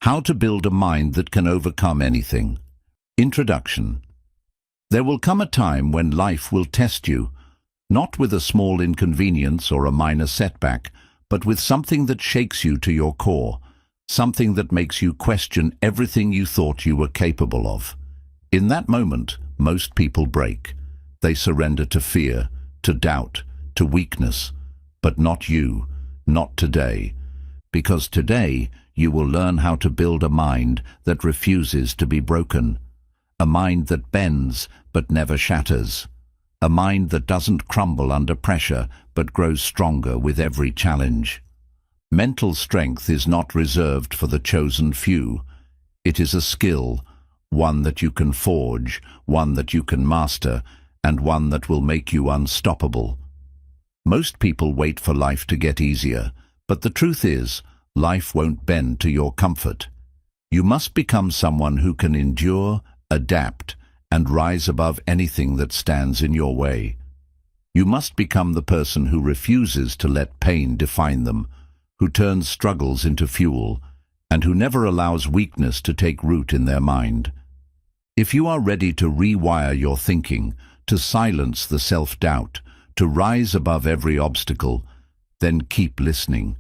How to build a mind that can overcome anything. Introduction. There will come a time when life will test you, not with a small inconvenience or a minor setback, but with something that shakes you to your core, something that makes you question everything you thought you were capable of. In that moment, most people break. They surrender to fear, to doubt, to weakness. But not you, not today. Because today, you will learn how to build a mind that refuses to be broken. A mind that bends but never shatters. A mind that doesn't crumble under pressure but grows stronger with every challenge. Mental strength is not reserved for the chosen few. It is a skill, one that you can forge, one that you can master, and one that will make you unstoppable. Most people wait for life to get easier, but the truth is, life won't bend to your comfort. You must become someone who can endure, adapt, and rise above anything that stands in your way. You must become the person who refuses to let pain define them, who turns struggles into fuel, and who never allows weakness to take root in their mind. If you are ready to rewire your thinking, to silence the self-doubt, to rise above every obstacle, then keep listening.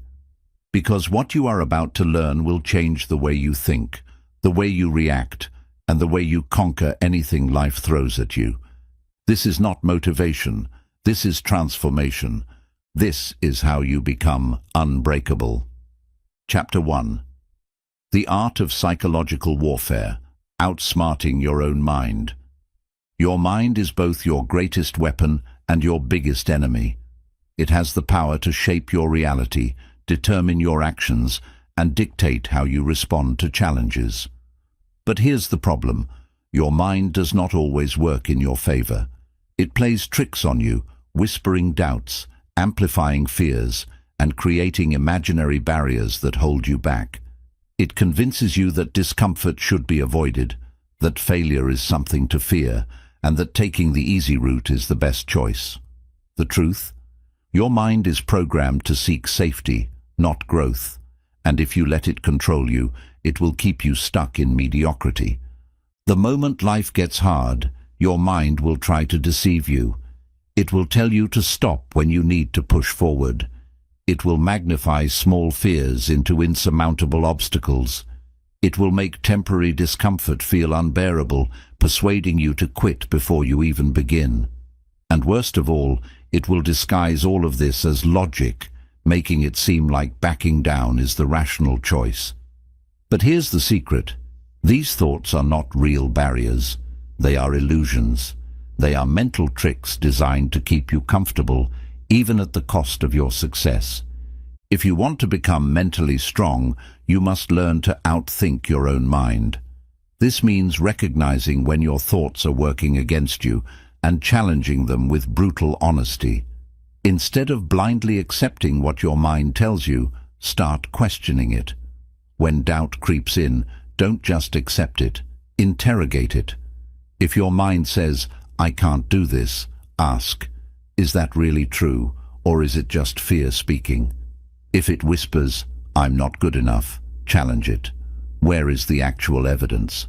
Because what you are about to learn will change the way you think, the way you react, and the way you conquer anything life throws at you. This is not motivation. This is transformation. This is how you become unbreakable. Chapter 1. The Art of Psychological Warfare. Outsmarting your own mind. Your mind is both your greatest weapon and your biggest enemy. It has the power to shape your reality, determine your actions, and dictate how you respond to challenges. But here's the problem. Your mind does not always work in your favor. It plays tricks on you, whispering doubts, amplifying fears, and creating imaginary barriers that hold you back. It convinces you that discomfort should be avoided, that failure is something to fear, and that taking the easy route is the best choice. The truth? Your mind is programmed to seek safety, not growth, and if you let it control you, it will keep you stuck in mediocrity. The moment life gets hard, your mind will try to deceive you. It will tell you to stop when you need to push forward. It will magnify small fears into insurmountable obstacles. It will make temporary discomfort feel unbearable, persuading you to quit before you even begin. And worst of all, it will disguise all of this as logic, making it seem like backing down is the rational choice. But here's the secret. These thoughts are not real barriers. They are illusions. They are mental tricks designed to keep you comfortable, even at the cost of your success. If you want to become mentally strong, you must learn to outthink your own mind. This means recognizing when your thoughts are working against you and challenging them with brutal honesty. Instead of blindly accepting what your mind tells you, start questioning it. When doubt creeps in, don't just accept it, interrogate it. If your mind says, "I can't do this," ask, "Is that really true, or is it just fear speaking?" If it whispers, "I'm not good enough," challenge it. Where is the actual evidence?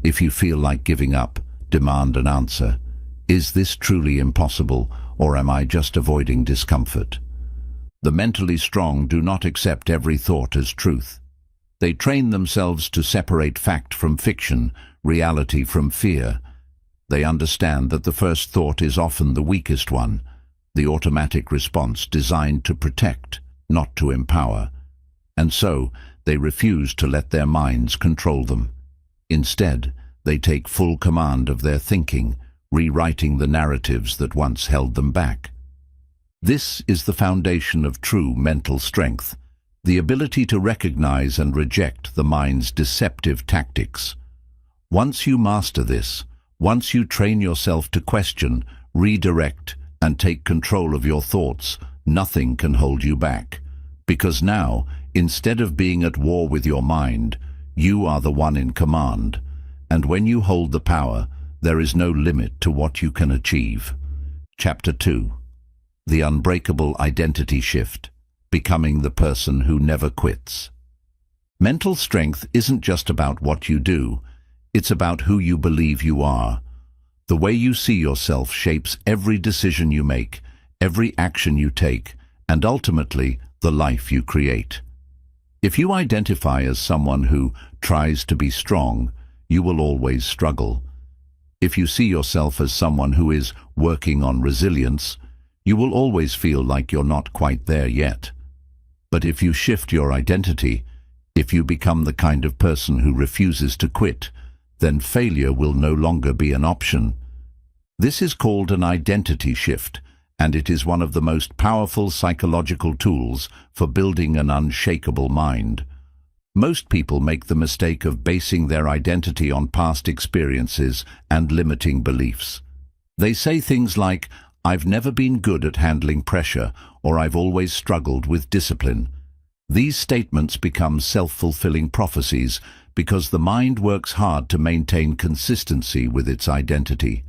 If you feel like giving up, demand an answer. Is this truly impossible, or am I just avoiding discomfort? The mentally strong do not accept every thought as truth. They train themselves to separate fact from fiction, reality from fear. They understand that the first thought is often the weakest one, the automatic response designed to protect, not to empower. And so, they refuse to let their minds control them. Instead, they take full command of their thinking, rewriting the narratives that once held them back. This is the foundation of true mental strength, the ability to recognize and reject the mind's deceptive tactics. Once you master this, once you train yourself to question, redirect, and take control of your thoughts, nothing can hold you back. Because now, instead of being at war with your mind, you are the one in command. And when you hold the power, there is no limit to what you can achieve. Chapter 2. The Unbreakable Identity Shift. Becoming the person who never quits. Mental strength isn't just about what you do, it's about who you believe you are. The way you see yourself shapes every decision you make, every action you take, and ultimately, the life you create. If you identify as someone who tries to be strong, you will always struggle. If you see yourself as someone who is working on resilience, you will always feel like you're not quite there yet. But if you shift your identity, if you become the kind of person who refuses to quit, then failure will no longer be an option. This is called an identity shift, and it is one of the most powerful psychological tools for building an unshakable mind. Most people make the mistake of basing their identity on past experiences and limiting beliefs. They say things like, "I've never been good at handling pressure," or "I've always struggled with discipline." These statements become self-fulfilling prophecies because the mind works hard to maintain consistency with its identity.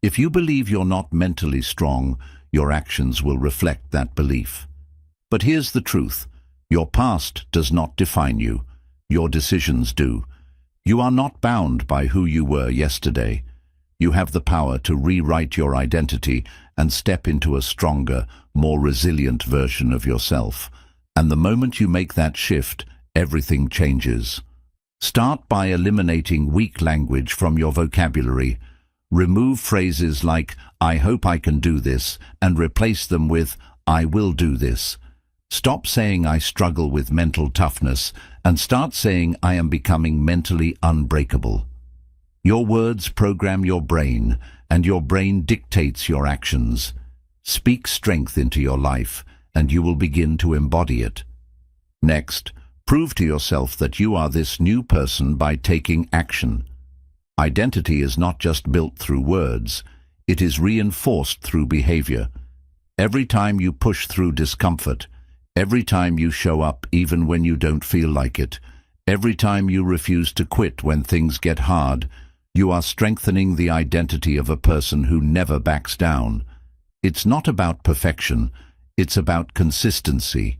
If you believe you're not mentally strong, your actions will reflect that belief. But here's the truth. Your past does not define you. Your decisions do. You are not bound by who you were yesterday. You have the power to rewrite your identity and step into a stronger, more resilient version of yourself. And the moment you make that shift, everything changes. Start by eliminating weak language from your vocabulary. Remove phrases like, "I hope I can do this," and replace them with, "I will do this." Stop saying, "I struggle with mental toughness," and start saying, "I am becoming mentally unbreakable." Your words program your brain, and your brain dictates your actions. Speak strength into your life, and you will begin to embody it. Next, prove to yourself that you are this new person by taking action. Identity is not just built through words, it is reinforced through behavior. Every time you push through discomfort, every time you show up even when you don't feel like it, every time you refuse to quit when things get hard, you are strengthening the identity of a person who never backs down. It's not about perfection, it's about consistency.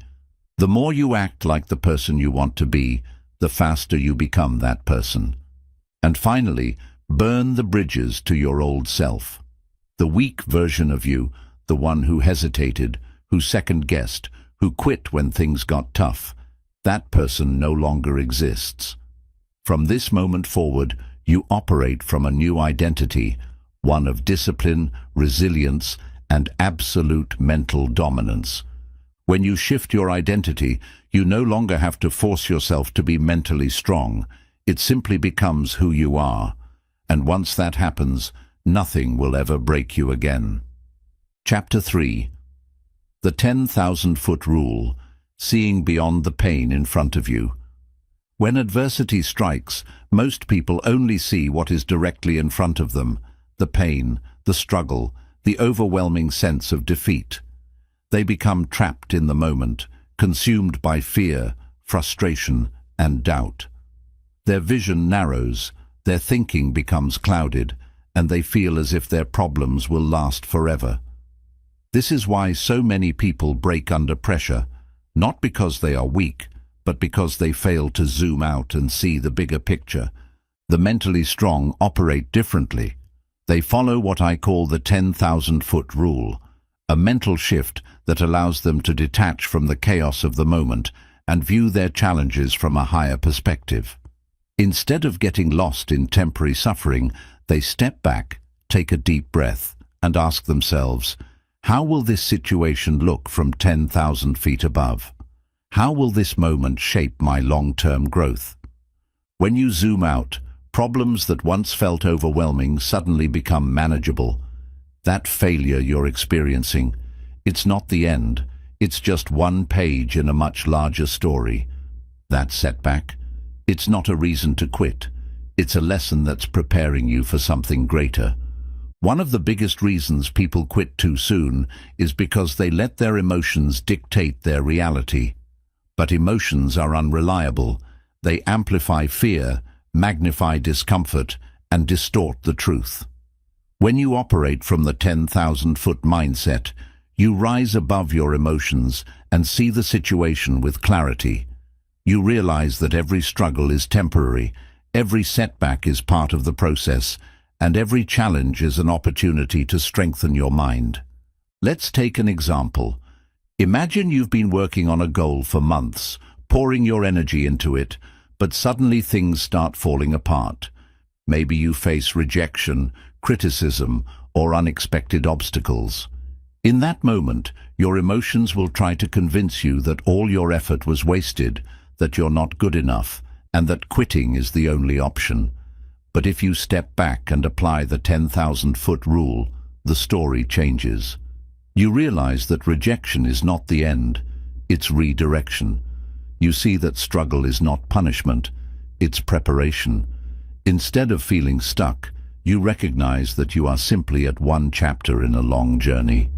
The more you act like the person you want to be, the faster you become that person. And finally, burn the bridges to your old self. The weak version of you, the one who hesitated, who second-guessed, who quit when things got tough, that person no longer exists. From this moment forward, you operate from a new identity, one of discipline, resilience, and absolute mental dominance. When you shift your identity, you no longer have to force yourself to be mentally strong. It simply becomes who you are. And once that happens, nothing will ever break you again. Chapter 3. The 10,000-foot rule, seeing beyond the pain in front of you. When adversity strikes, most people only see what is directly in front of them, the pain, the struggle, the overwhelming sense of defeat. They become trapped in the moment, consumed by fear, frustration, and doubt. Their vision narrows, their thinking becomes clouded, and they feel as if their problems will last forever. This is why so many people break under pressure, not because they are weak, but because they fail to zoom out and see the bigger picture. The mentally strong operate differently. They follow what I call the 10,000-foot rule, a mental shift that allows them to detach from the chaos of the moment and view their challenges from a higher perspective. Instead of getting lost in temporary suffering, they step back, take a deep breath, and ask themselves, how will this situation look from 10,000 feet above? How will this moment shape my long-term growth? When you zoom out, problems that once felt overwhelming suddenly become manageable. That failure you're experiencing, it's not the end, it's just one page in a much larger story. That setback, it's not a reason to quit. It's a lesson that's preparing you for something greater. One of the biggest reasons people quit too soon is because they let their emotions dictate their reality. But emotions are unreliable. They amplify fear, magnify discomfort, and distort the truth. When you operate from the 10,000-foot mindset, you rise above your emotions and see the situation with clarity. You realize that every struggle is temporary, every setback is part of the process, and every challenge is an opportunity to strengthen your mind. Let's take an example. Imagine you've been working on a goal for months, pouring your energy into it, but suddenly things start falling apart. Maybe you face rejection, criticism, or unexpected obstacles. In that moment, your emotions will try to convince you that all your effort was wasted, that you're not good enough, and that quitting is the only option. But if you step back and apply the 10,000-foot rule, the story changes. You realize that rejection is not the end, it's redirection. You see that struggle is not punishment, it's preparation. Instead of feeling stuck, you recognize that you are simply at one chapter in a long journey.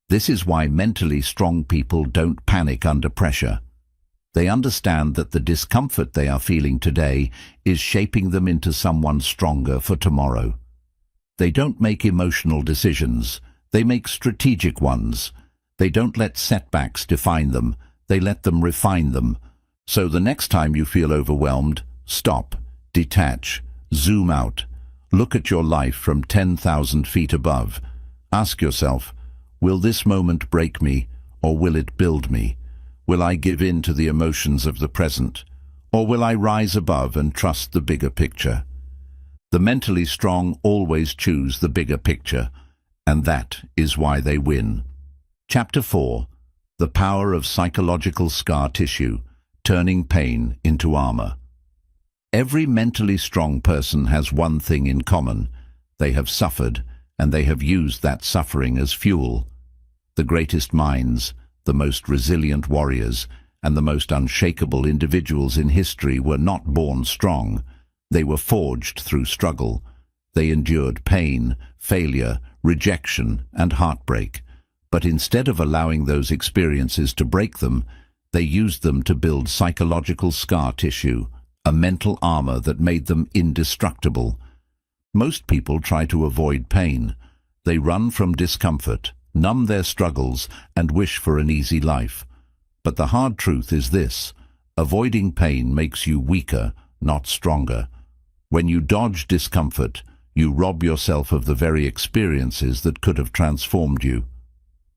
This is why mentally strong people don't panic under pressure. They understand that the discomfort they are feeling today is shaping them into someone stronger for tomorrow. They don't make emotional decisions, they make strategic ones. They don't let setbacks define them, they let them refine them. So the next time you feel overwhelmed, stop, detach, zoom out. Look at your life from 10,000 feet above. Ask yourself, will this moment break me, or will it build me? Will I give in to the emotions of the present, or will I rise above and trust the bigger picture? The mentally strong always choose the bigger picture, and that is why they win. Chapter 4. The Power of Psychological Scar Tissue, Turning Pain into Armor. Every mentally strong person has one thing in common. They have suffered, and they have used that suffering as fuel. The greatest minds, the most resilient warriors, and the most unshakable individuals in history were not born strong. They were forged through struggle. They endured pain, failure, rejection, and heartbreak. But instead of allowing those experiences to break them, they used them to build psychological scar tissue, a mental armor that made them indestructible. Most people try to avoid pain. They run from discomfort, numb their struggles, and wish for an easy life. But the hard truth is this: avoiding pain makes you weaker, not stronger. When you dodge discomfort, you rob yourself of the very experiences that could have transformed you.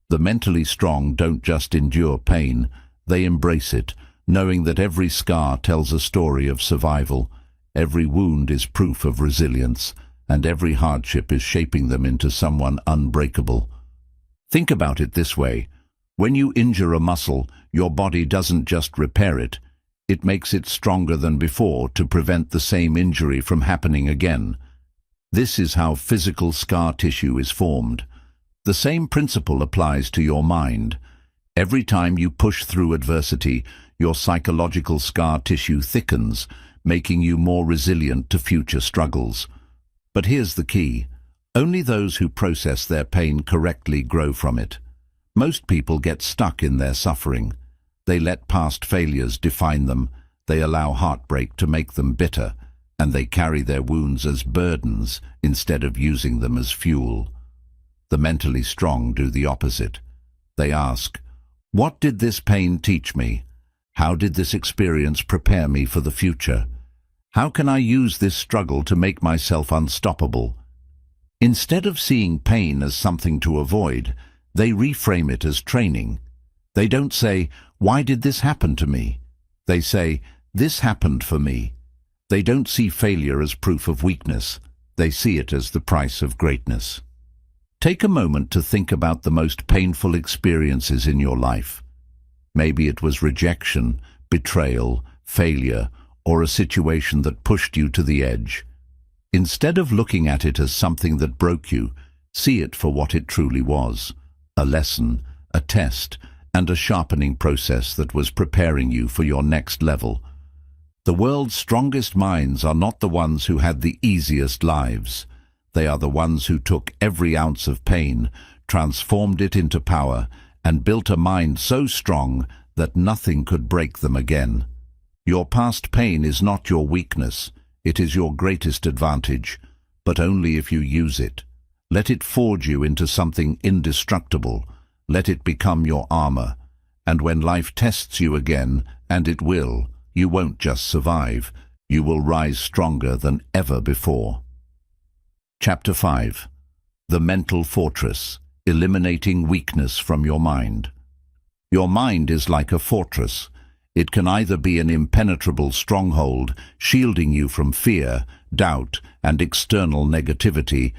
The mentally strong don't just endure pain, they embrace it, knowing that every scar tells a story of survival, every wound is proof of resilience, and every hardship is shaping them into someone unbreakable. Think about it this way: when you injure a muscle, your body doesn't just repair it, it makes it stronger than before to prevent the same injury from happening again. This is how physical scar tissue is formed. The same principle applies to your mind. Every time you push through adversity, your psychological scar tissue thickens, making you more resilient to future struggles. But here's the key: only those who process their pain correctly grow from it. Most people get stuck in their suffering. They let past failures define them, they allow heartbreak to make them bitter, and they carry their wounds as burdens instead of using them as fuel. The mentally strong do the opposite. They ask, what did this pain teach me? How did this experience prepare me for the future? How can I use this struggle to make myself unstoppable? Instead of seeing pain as something to avoid, they reframe it as training. They don't say, why did this happen to me? They say, this happened for me. They don't see failure as proof of weakness. They see it as the price of greatness. Take a moment to think about the most painful experiences in your life. Maybe it was rejection, betrayal, failure, or a situation that pushed you to the edge. Instead of looking at it as something that broke you, see it for what it truly was: a lesson, a test, and a sharpening process that was preparing you for your next level. The world's strongest minds are not the ones who had the easiest lives. They are the ones who took every ounce of pain, transformed it into power, and built a mind so strong that nothing could break them again. Your past pain is not your weakness, it is your greatest advantage, but only if you use it. Let it forge you into something indestructible. Let it become your armor. And when life tests you again, and it will, you won't just survive, you will rise stronger than ever before. Chapter 5. The Mental Fortress. Eliminating Weakness from Your Mind. Your mind is like a fortress. It can either be an impenetrable stronghold, shielding you from fear, doubt, and external negativity,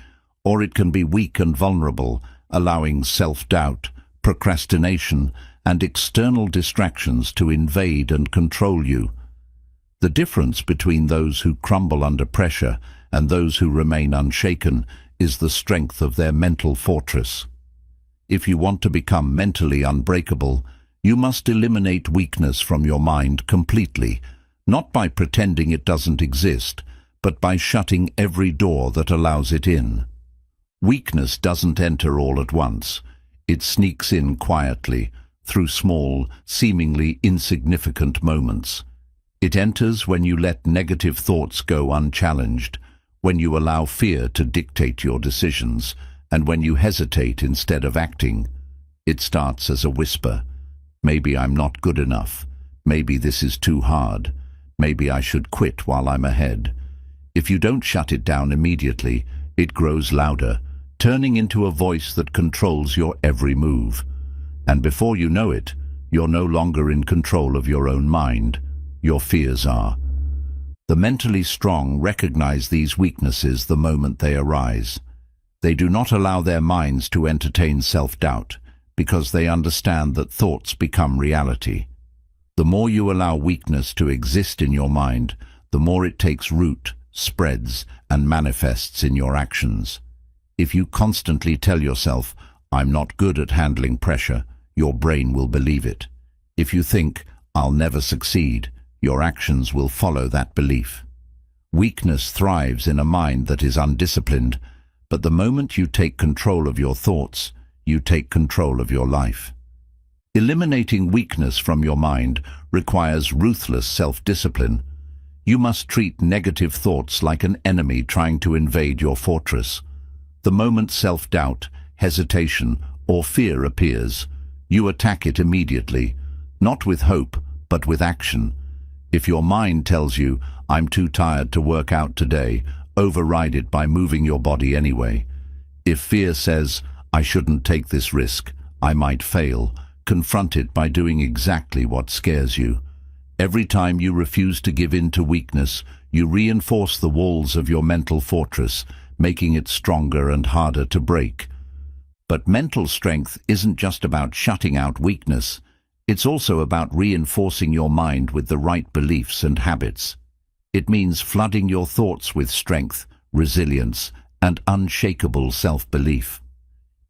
or it can be weak and vulnerable, allowing self-doubt, procrastination, and external distractions to invade and control you. The difference between those who crumble under pressure and those who remain unshaken is the strength of their mental fortress. If you want to become mentally unbreakable, you must eliminate weakness from your mind completely, not by pretending it doesn't exist, but by shutting every door that allows it in. Weakness doesn't enter all at once. It sneaks in quietly, through small, seemingly insignificant moments. It enters when you let negative thoughts go unchallenged, when you allow fear to dictate your decisions, and when you hesitate instead of acting. It starts as a whisper. Maybe I'm not good enough. Maybe this is too hard. Maybe I should quit while I'm ahead. If you don't shut it down immediately, it grows louder, turning into a voice that controls your every move. And before you know it, you're no longer in control of your own mind. Your fears are. The mentally strong recognize these weaknesses the moment they arise. They do not allow their minds to entertain self-doubt, because they understand that thoughts become reality. The more you allow weakness to exist in your mind, the more it takes root, spreads, and manifests in your actions. If you constantly tell yourself, "I'm not good at handling pressure," your brain will believe it. If you think, "I'll never succeed," your actions will follow that belief. Weakness thrives in a mind that is undisciplined, but the moment you take control of your thoughts, you take control of your life. Eliminating weakness from your mind requires ruthless self-discipline. You must treat negative thoughts like an enemy trying to invade your fortress. The moment self-doubt, hesitation, or fear appears, you attack it immediately, not with hope, but with action. If your mind tells you, "I'm too tired to work out today," override it by moving your body anyway. If fear says, "I shouldn't take this risk, I might fail," confront it by doing exactly what scares you. Every time you refuse to give in to weakness, you reinforce the walls of your mental fortress, making it stronger and harder to break. But mental strength isn't just about shutting out weakness. It's also about reinforcing your mind with the right beliefs and habits. It means flooding your thoughts with strength, resilience, and unshakable self-belief.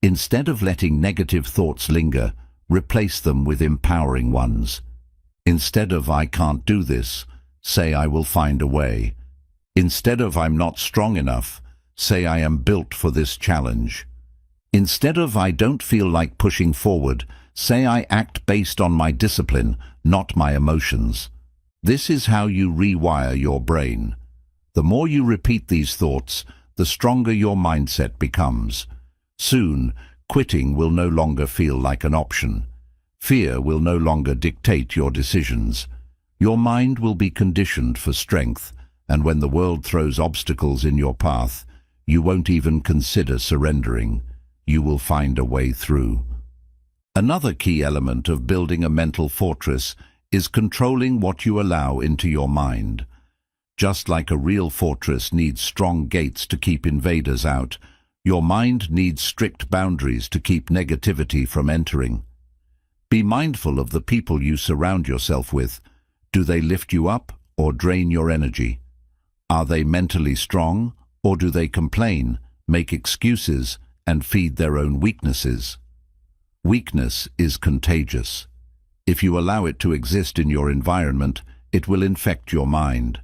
Instead of letting negative thoughts linger, replace them with empowering ones. Instead of "I can't do this," say "I will find a way." Instead of "I'm not strong enough," say "I am built for this challenge." Instead of "I don't feel like pushing forward," say "I act based on my discipline, not my emotions." This is how you rewire your brain. The more you repeat these thoughts, the stronger your mindset becomes. Soon, quitting will no longer feel like an option. Fear will no longer dictate your decisions. Your mind will be conditioned for strength, and when the world throws obstacles in your path, you won't even consider surrendering. You will find a way through. Another key element of building a mental fortress is controlling what you allow into your mind. Just like a real fortress needs strong gates to keep invaders out, your mind needs strict boundaries to keep negativity from entering. Be mindful of the people you surround yourself with. Do they lift you up or drain your energy? Are they mentally strong, or do they complain, make excuses, and feed their own weaknesses? Weakness is contagious. If you allow it to exist in your environment, it will infect your mind.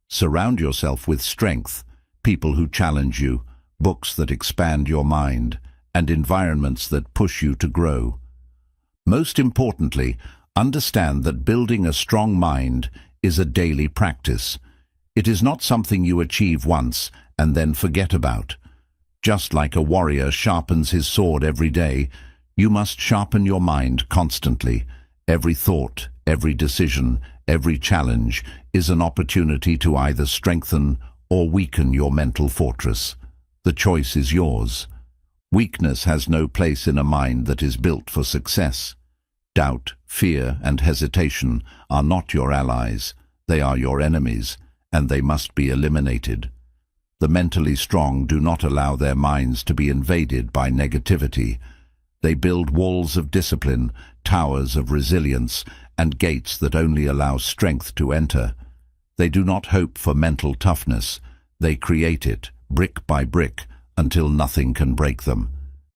Surround yourself with strength, people who challenge you, books that expand your mind, and environments that push you to grow. Most importantly, understand that building a strong mind is a daily practice. It is not something you achieve once and then forget about. Just like a warrior sharpens his sword every day, you must sharpen your mind constantly. Every thought, every decision, Every challenge is an opportunity to either strengthen or weaken your mental fortress. The choice is yours. Weakness has no place in a mind that is built for success. Doubt, fear, and hesitation are not your allies. They are your enemies, and they must be eliminated. The mentally strong do not allow their minds to be invaded by negativity. They build walls of discipline, towers of resilience, and gates that only allow strength to enter. They do not hope for mental toughness. They create it, brick by brick, until nothing can break them.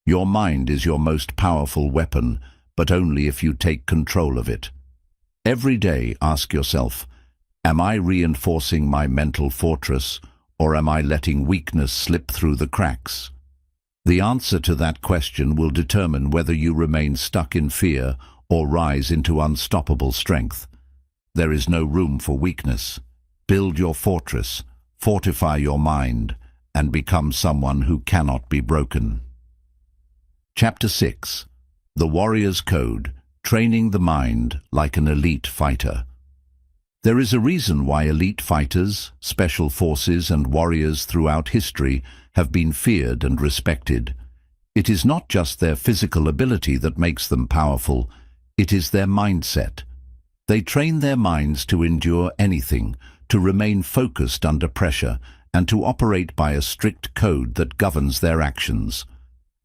Your mind is your most powerful weapon, but only if you take control of it. Every day, ask yourself, am I reinforcing my mental fortress, or am I letting weakness slip through the cracks? The answer to that question will determine whether you remain stuck in fear or rise into unstoppable strength. There is no room for weakness. Build your fortress, fortify your mind, and become someone who cannot be broken. Chapter 6. The Warrior's Code, Training the Mind like an Elite Fighter. There is a reason why elite fighters, special forces, and warriors throughout history have been feared and respected. It is not just their physical ability that makes them powerful, it is their mindset. They train their minds to endure anything, to remain focused under pressure, and to operate by a strict code that governs their actions.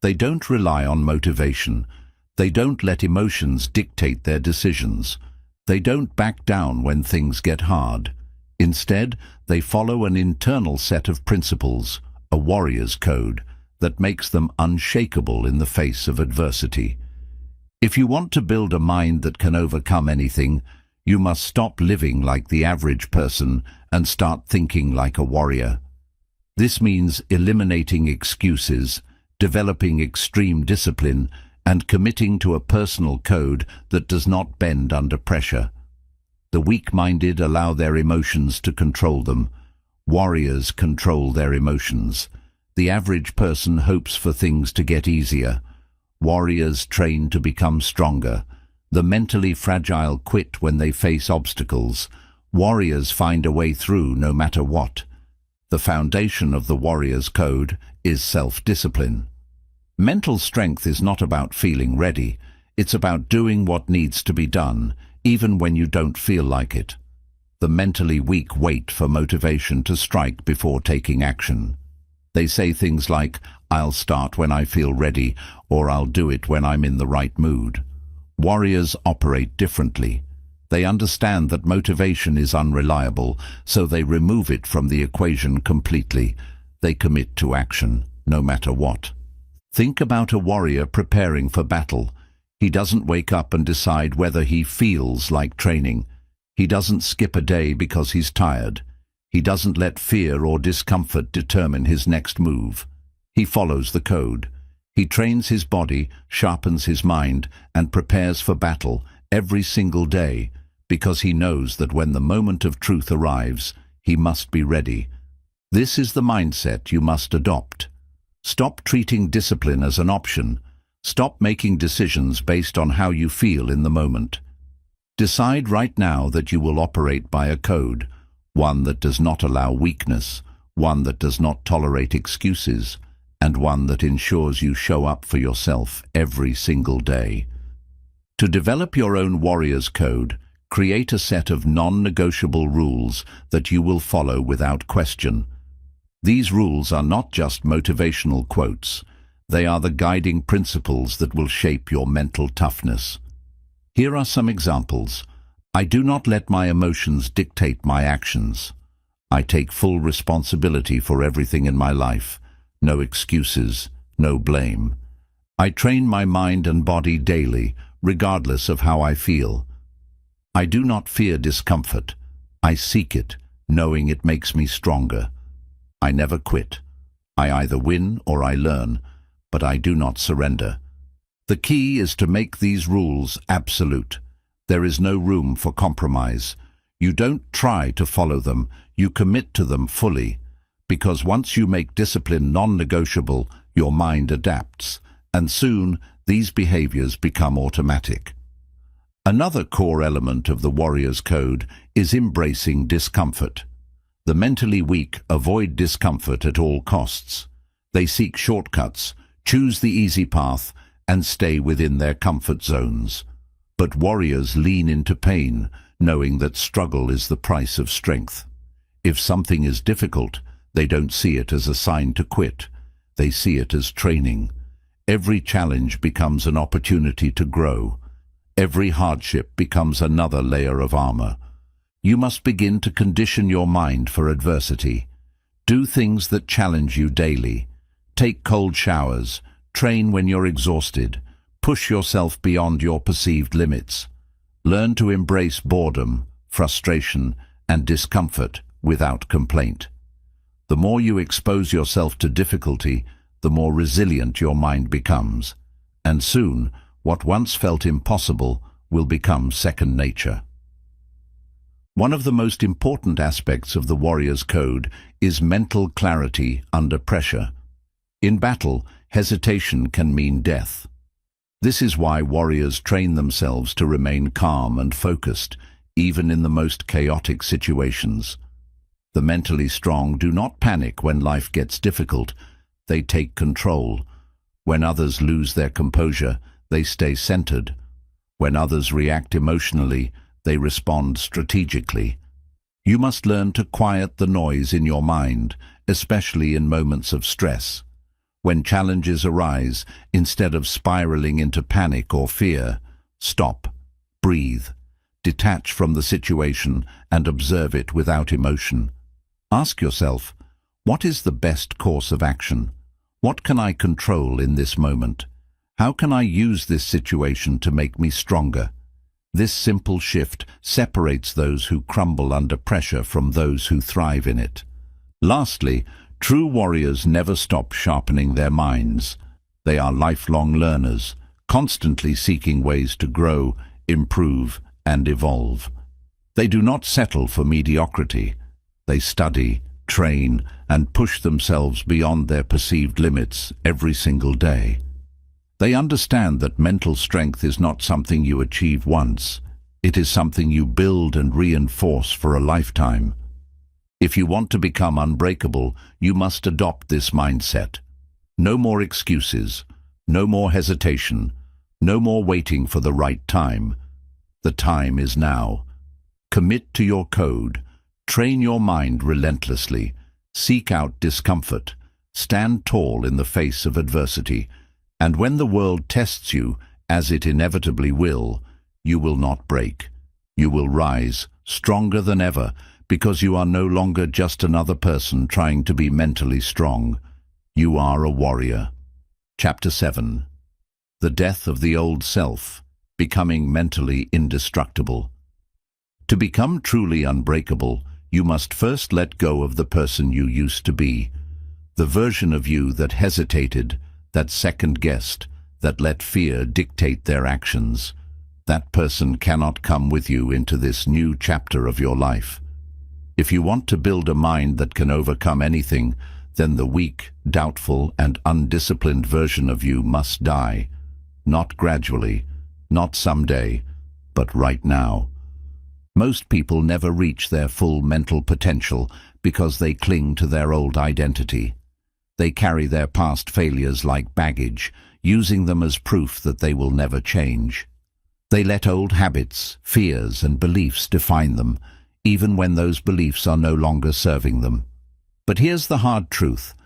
They don't rely on motivation. They don't let emotions dictate their decisions. They don't back down when things get hard. Instead, they follow an internal set of principles, a warrior's code, that makes them unshakable in the face of adversity. If you want to build a mind that can overcome anything, you must stop living like the average person and start thinking like a warrior. This means eliminating excuses, developing extreme discipline, and committing to a personal code that does not bend under pressure. The weak-minded allow their emotions to control them. Warriors control their emotions. The average person hopes for things to get easier. Warriors train to become stronger. The mentally fragile quit when they face obstacles. Warriors find a way through no matter what. The foundation of the warrior's code is self-discipline. Mental strength is not about feeling ready. It's about doing what needs to be done, even when you don't feel like it. The mentally weak wait for motivation to strike before taking action. They say things like, "I'll start when I feel ready," or "I'll do it when I'm in the right mood." Warriors operate differently. They understand that motivation is unreliable, so they remove it from the equation completely. They commit to action, no matter what. Think about a warrior preparing for battle. He doesn't wake up and decide whether he feels like training. He doesn't skip a day because he's tired. He doesn't let fear or discomfort determine his next move. He follows the code. He trains his body, sharpens his mind, and prepares for battle every single day, because he knows that when the moment of truth arrives, he must be ready. This is the mindset you must adopt. Stop treating discipline as an option. Stop making decisions based on how you feel in the moment. Decide right now that you will operate by a code, one that does not allow weakness, one that does not tolerate excuses, and one that ensures you show up for yourself every single day. To develop your own warrior's code, create a set of non-negotiable rules that you will follow without question. These rules are not just motivational quotes. They are the guiding principles that will shape your mental toughness. Here are some examples. I do not let my emotions dictate my actions. I take full responsibility for everything in my life. No excuses, no blame. I train my mind and body daily, regardless of how I feel. I do not fear discomfort. I seek it, knowing it makes me stronger. I never quit. I either win or I learn, but I do not surrender. The key is to make these rules absolute. There is no room for compromise. You don't try to follow them, you commit to them fully. Because once you make discipline non-negotiable, your mind adapts, and soon these behaviors become automatic. Another core element of the warrior's code is embracing discomfort. The mentally weak avoid discomfort at all costs. They seek shortcuts, choose the easy path, and stay within their comfort zones. But warriors lean into pain, knowing that struggle is the price of strength. If something is difficult, they don't see it as a sign to quit. They see it as training. Every challenge becomes an opportunity to grow. Every hardship becomes another layer of armor. You must begin to condition your mind for adversity. Do things that challenge you daily. Take cold showers. Train when you're exhausted. Push yourself beyond your perceived limits. Learn to embrace boredom, frustration, and discomfort without complaint. The more you expose yourself to difficulty, the more resilient your mind becomes. And soon, what once felt impossible will become second nature. One of the most important aspects of the warrior's code is mental clarity under pressure. In battle, hesitation can mean death. This is why warriors train themselves to remain calm and focused, even in the most chaotic situations. The mentally strong do not panic when life gets difficult. They take control. When others lose their composure, they stay centered. When others react emotionally, they respond strategically. You must learn to quiet the noise in your mind, especially in moments of stress. When challenges arise, instead of spiraling into panic or fear, stop, breathe, detach from the situation and observe it without emotion. Ask yourself, what is the best course of action? What can I control in this moment? How can I use this situation to make me stronger? This simple shift separates those who crumble under pressure from those who thrive in it. Lastly, true warriors never stop sharpening their minds. They are lifelong learners, constantly seeking ways to grow, improve, and evolve. They do not settle for mediocrity. They study, train, and push themselves beyond their perceived limits every single day. They understand that mental strength is not something you achieve once. It is something you build and reinforce for a lifetime. If you want to become unbreakable, you must adopt this mindset. No more excuses, no more hesitation, no more waiting for the right time. The time is now. Commit to your code. Train your mind relentlessly. Seek out discomfort. Stand tall in the face of adversity. And when the world tests you, as it inevitably will, you will not break. You will rise, stronger than ever, because you are no longer just another person trying to be mentally strong. You are a warrior. Chapter 7. The Death of the Old Self, Becoming Mentally Indestructible. To become truly unbreakable, you must first let go of the person you used to be, the version of you that hesitated, that second-guessed, that let fear dictate their actions. That person cannot come with you into this new chapter of your life. If you want to build a mind that can overcome anything, then the weak, doubtful, and undisciplined version of you must die. Not gradually, not someday, but right now. Most people never reach their full mental potential because they cling to their old identity. They carry their past failures like baggage, using them as proof that they will never change. They let old habits, fears, and beliefs define them, even when those beliefs are no longer serving them. But here's the hard truth.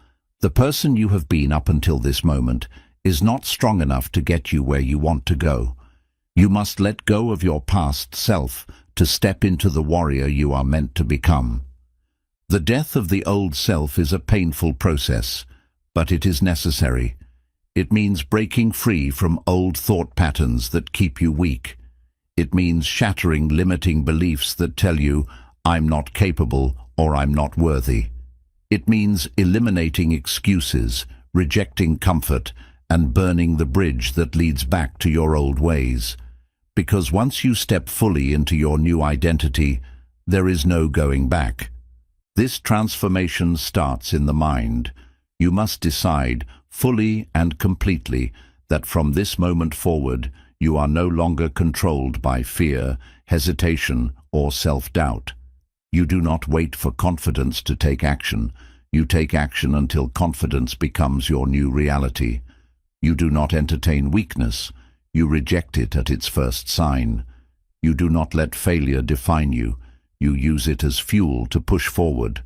The person you have been up until this moment is not strong enough to get you where you want to go. You must let go of your past self to step into the warrior you are meant to become. The death of the old self is a painful process, but it is necessary. It means breaking free from old thought patterns that keep you weak. It means shattering limiting beliefs that tell you, I'm not capable or I'm not worthy. It means eliminating excuses, rejecting comfort, and burning the bridge that leads back to your old ways. Because once you step fully into your new identity, there is no going back. This transformation starts in the mind. You must decide fully and completely that from this moment forward, You are no longer controlled by fear, hesitation, or self-doubt. You do not wait for confidence to take action. You take action until confidence becomes your new reality. You do not entertain weakness. You reject it at its first sign. You do not let failure define you. You use it as fuel to push forward.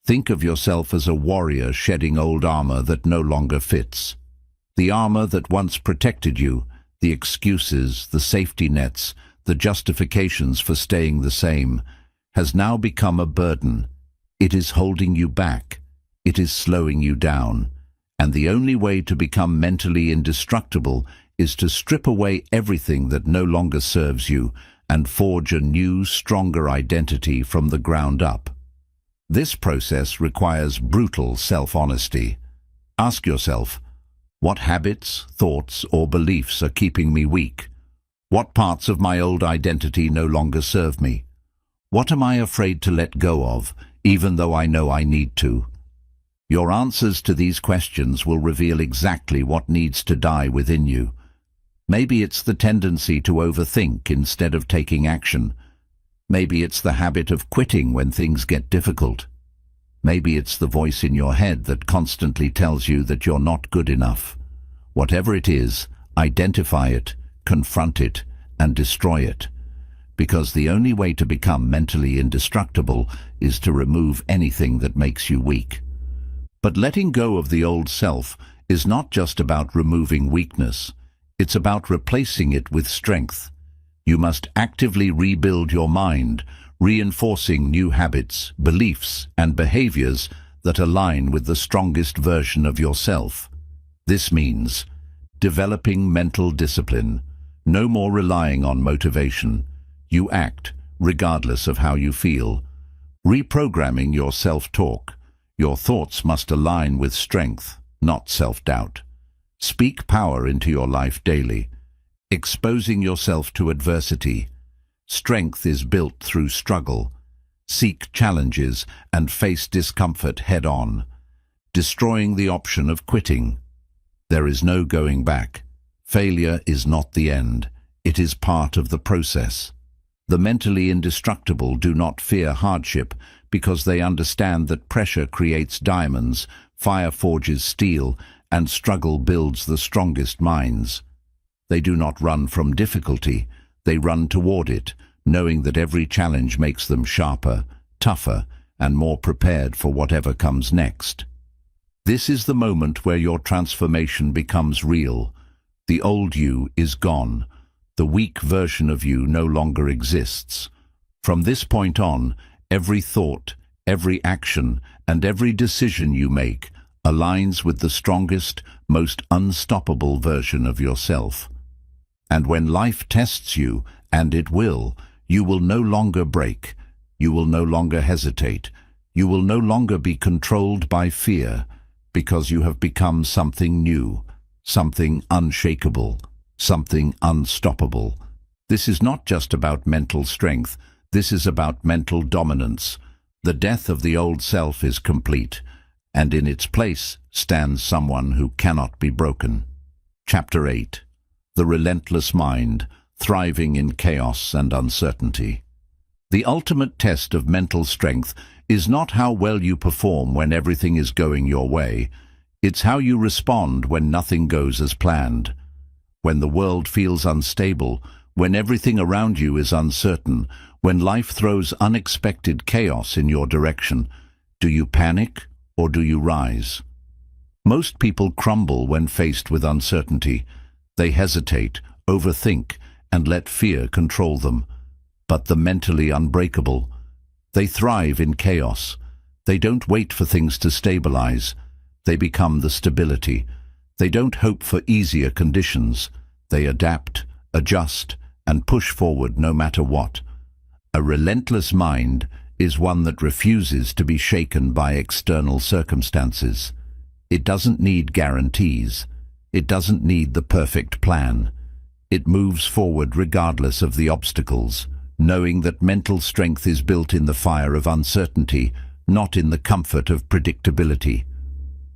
Think of yourself as a warrior shedding old armor that no longer fits. The armor that once protected you, the excuses, the safety nets, the justifications for staying the same, has now become a burden. It is holding you back. It is slowing you down. And the only way to become mentally indestructible is to strip away everything that no longer serves you and forge a new, stronger identity from the ground up. This process requires brutal self-honesty. Ask yourself, what habits, thoughts, or beliefs are keeping me weak? What parts of my old identity no longer serve me? What am I afraid to let go of, even though I know I need to? Your answers to these questions will reveal exactly what needs to die within you. Maybe it's the tendency to overthink instead of taking action. Maybe it's the habit of quitting when things get difficult. Maybe it's the voice in your head that constantly tells you that you're not good enough. Whatever it is, identify it, confront it, and destroy it. Because the only way to become mentally indestructible is to remove anything that makes you weak. But letting go of the old self is not just about removing weakness. It's about replacing it with strength. You must actively rebuild your mind, reinforcing new habits, beliefs, and behaviors that align with the strongest version of yourself. This means developing mental discipline, no more relying on motivation. You act, regardless of how you feel. Reprogramming your self-talk. Your thoughts must align with strength, not self-doubt. Speak power into your life daily, exposing yourself to adversity. Strength is built through struggle. Seek challenges and face discomfort head-on, destroying the option of quitting. There is no going back. Failure is not the end. It is part of the process. The mentally indestructible do not fear hardship because they understand that pressure creates diamonds, fire forges steel, and struggle builds the strongest minds. They do not run from difficulty. They run toward it, knowing that every challenge makes them sharper, tougher, and more prepared for whatever comes next. This is the moment where your transformation becomes real. The old you is gone. The weak version of you no longer exists. From this point on, every thought, every action, and every decision you make aligns with the strongest, most unstoppable version of yourself. And when life tests you, and it will, you will no longer break. You will no longer hesitate. You will no longer be controlled by fear, because you have become something new, something unshakable, something unstoppable. This is not just about mental strength. This is about mental dominance. The death of the old self is complete, and in its place stands someone who cannot be broken. Chapter 8. The Relentless Mind, Thriving in Chaos and Uncertainty. The ultimate test of mental strength is not how well you perform when everything is going your way. It's how you respond when nothing goes as planned. When the world feels unstable, when everything around you is uncertain, when life throws unexpected chaos in your direction, do you panic or do you rise? Most people crumble when faced with uncertainty. They hesitate, overthink, and let fear control them. But the mentally unbreakable, they thrive in chaos. They don't wait for things to stabilize. They become the stability. They don't hope for easier conditions. They adapt, adjust, and push forward no matter what. A relentless mind is one that refuses to be shaken by external circumstances. It doesn't need guarantees. It doesn't need the perfect plan. It moves forward regardless of the obstacles, knowing that mental strength is built in the fire of uncertainty, not in the comfort of predictability.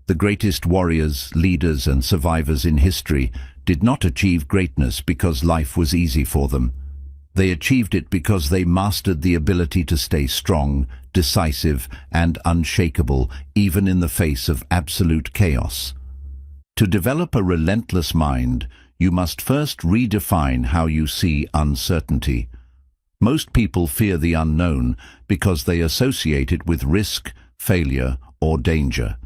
The greatest warriors, leaders, and survivors in history did not achieve greatness because life was easy for them. They achieved it because they mastered the ability to stay strong, decisive, and unshakable even in the face of absolute chaos. To develop a relentless mind, you must first redefine how you see uncertainty. Most people fear the unknown because they associate it with risk, failure, or danger.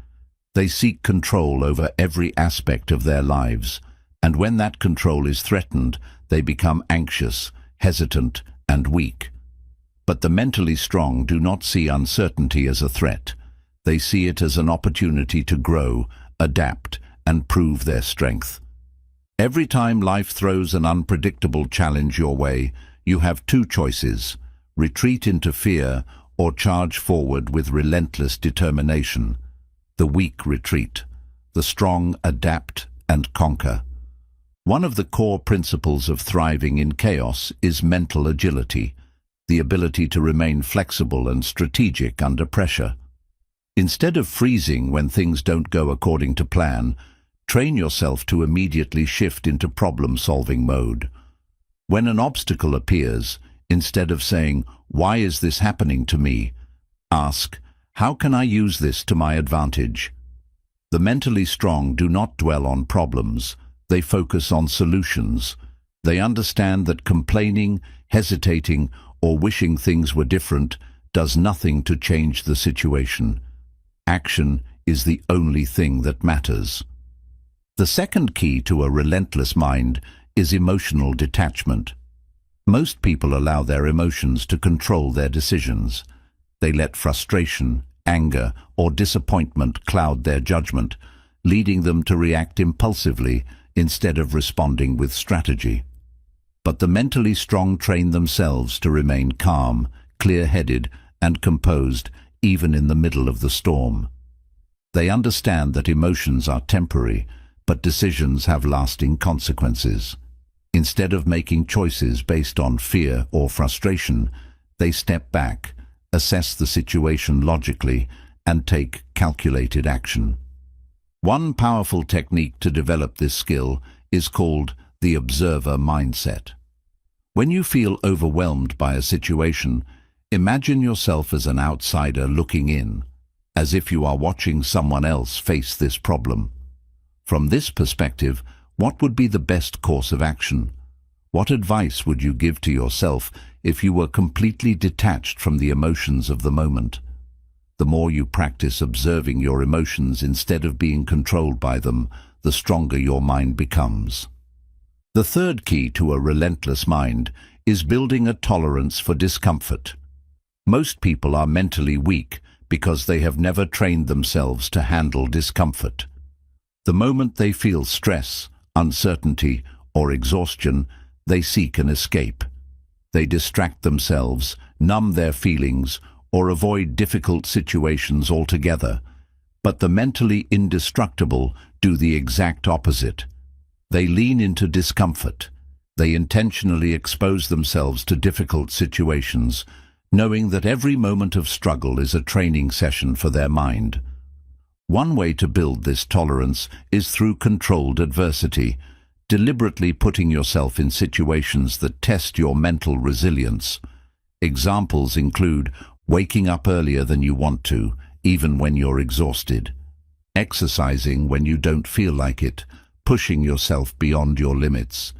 They seek control over every aspect of their lives, and when that control is threatened, they become anxious, hesitant, and weak. But the mentally strong do not see uncertainty as a threat. They see it as an opportunity to grow, adapt, and prove their strength. Every time life throws an unpredictable challenge your way, you have two choices: retreat into fear or charge forward with relentless determination. The weak retreat. The strong adapt and conquer. One of the core principles of thriving in chaos is mental agility, the ability to remain flexible and strategic under pressure. Instead of freezing when things don't go according to plan, train yourself to immediately shift into problem-solving mode. When an obstacle appears, instead of saying, "Why is this happening to me?" ask, "How can I use this to my advantage?" The mentally strong do not dwell on problems. They focus on solutions. They understand that complaining, hesitating, or wishing things were different does nothing to change the situation. Action is the only thing that matters. The second key to a relentless mind is emotional detachment. Most people allow their emotions to control their decisions. They let frustration, anger, or disappointment cloud their judgment, leading them to react impulsively instead of responding with strategy. But the mentally strong train themselves to remain calm, clear-headed, and composed even in the middle of the storm. They understand that emotions are temporary, but decisions have lasting consequences. Instead of making choices based on fear or frustration, they step back, assess the situation logically, and take calculated action. One powerful technique to develop this skill is called the observer mindset. When you feel overwhelmed by a situation, imagine yourself as an outsider looking in, as if you are watching someone else face this problem. From this perspective, what would be the best course of action? What advice would you give to yourself if you were completely detached from the emotions of the moment? The more you practice observing your emotions instead of being controlled by them, the stronger your mind becomes. The third key to a relentless mind is building a tolerance for discomfort. Most people are mentally weak because they have never trained themselves to handle discomfort. The moment they feel stress, uncertainty, or exhaustion, they seek an escape. They distract themselves, numb their feelings, or avoid difficult situations altogether. But the mentally indestructible do the exact opposite. They lean into discomfort. They intentionally expose themselves to difficult situations, knowing that every moment of struggle is a training session for their mind. One way to build this tolerance is through controlled adversity, deliberately putting yourself in situations that test your mental resilience. Examples include waking up earlier than you want to, even when you're exhausted, exercising when you don't feel like it, pushing yourself beyond your limits,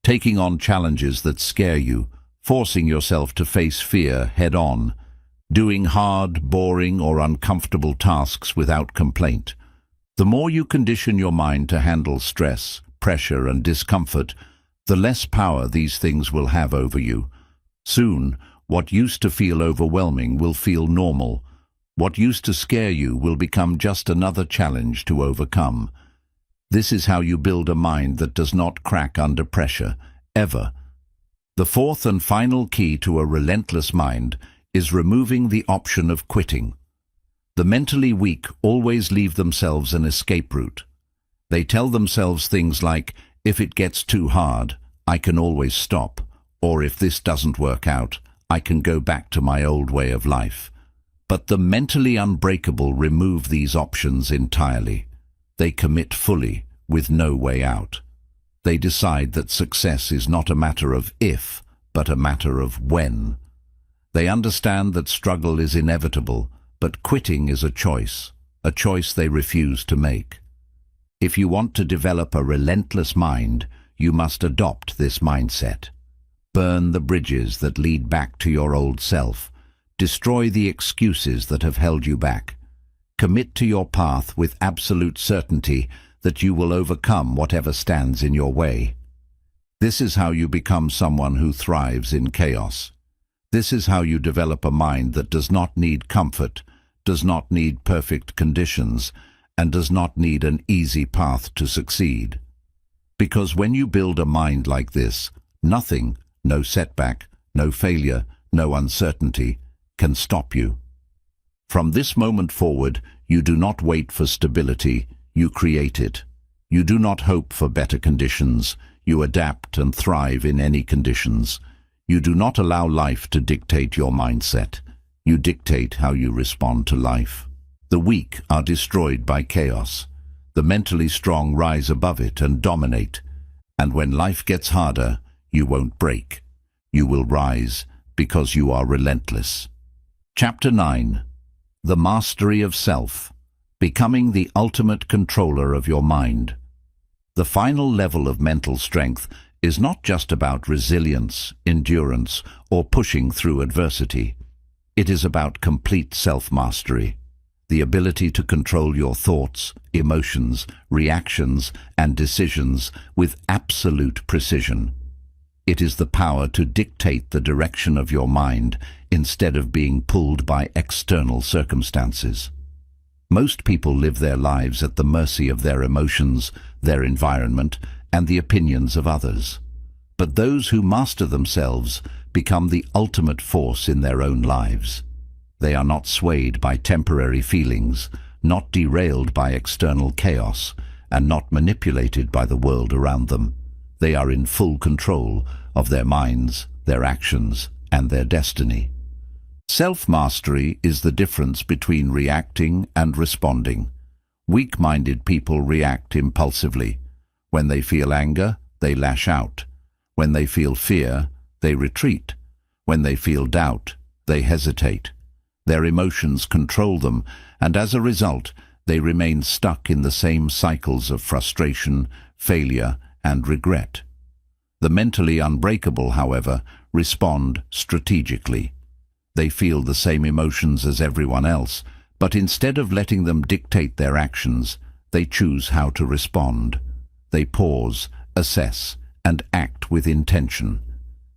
taking on challenges that scare you, forcing yourself to face fear head-on, doing hard, boring, or uncomfortable tasks without complaint. The more you condition your mind to handle stress, pressure, and discomfort, the less power these things will have over you. Soon, what used to feel overwhelming will feel normal. What used to scare you will become just another challenge to overcome. This is how you build a mind that does not crack under pressure, ever. The fourth and final key to a relentless mind is removing the option of quitting. The mentally weak always leave themselves an escape route. They tell themselves things like, "If it gets too hard, I can always stop," or "If this doesn't work out, I can go back to my old way of life." But the mentally unbreakable remove these options entirely. They commit fully, with no way out. They decide that success is not a matter of if, but a matter of when. They understand that struggle is inevitable, but quitting is a choice they refuse to make. If you want to develop a relentless mind, you must adopt this mindset. Burn the bridges that lead back to your old self. Destroy the excuses that have held you back. Commit to your path with absolute certainty that you will overcome whatever stands in your way. This is how you become someone who thrives in chaos. This is how you develop a mind that does not need comfort, does not need perfect conditions, and does not need an easy path to succeed. Because when you build a mind like this, nothing, no setback, no failure, no uncertainty, can stop you. From this moment forward, you do not wait for stability, you create it. You do not hope for better conditions, you adapt and thrive in any conditions. You do not allow life to dictate your mindset. You dictate how you respond to life. The weak are destroyed by chaos. The mentally strong rise above it and dominate. And when life gets harder, you won't break. You will rise because you are relentless. Chapter 9. The Mastery of Self. Becoming the ultimate controller of your mind. The final level of mental strength is not just about resilience, endurance, or pushing through adversity. It is about complete self-mastery, the ability to control your thoughts, emotions, reactions, and decisions with absolute precision. It is the power to dictate the direction of your mind instead of being pulled by external circumstances. Most people live their lives at the mercy of their emotions, their environment, and the opinions of others. But those who master themselves become the ultimate force in their own lives. They are not swayed by temporary feelings, not derailed by external chaos, and not manipulated by the world around them. They are in full control of their minds, their actions, and their destiny. Self-mastery is the difference between reacting and responding. Weak-minded people react impulsively. When they feel anger, they lash out. When they feel fear, they retreat. When they feel doubt, they hesitate. Their emotions control them, and as a result, they remain stuck in the same cycles of frustration, failure, and regret. The mentally unbreakable, however, respond strategically. They feel the same emotions as everyone else, but instead of letting them dictate their actions, they choose how to respond. They pause, assess, and act with intention.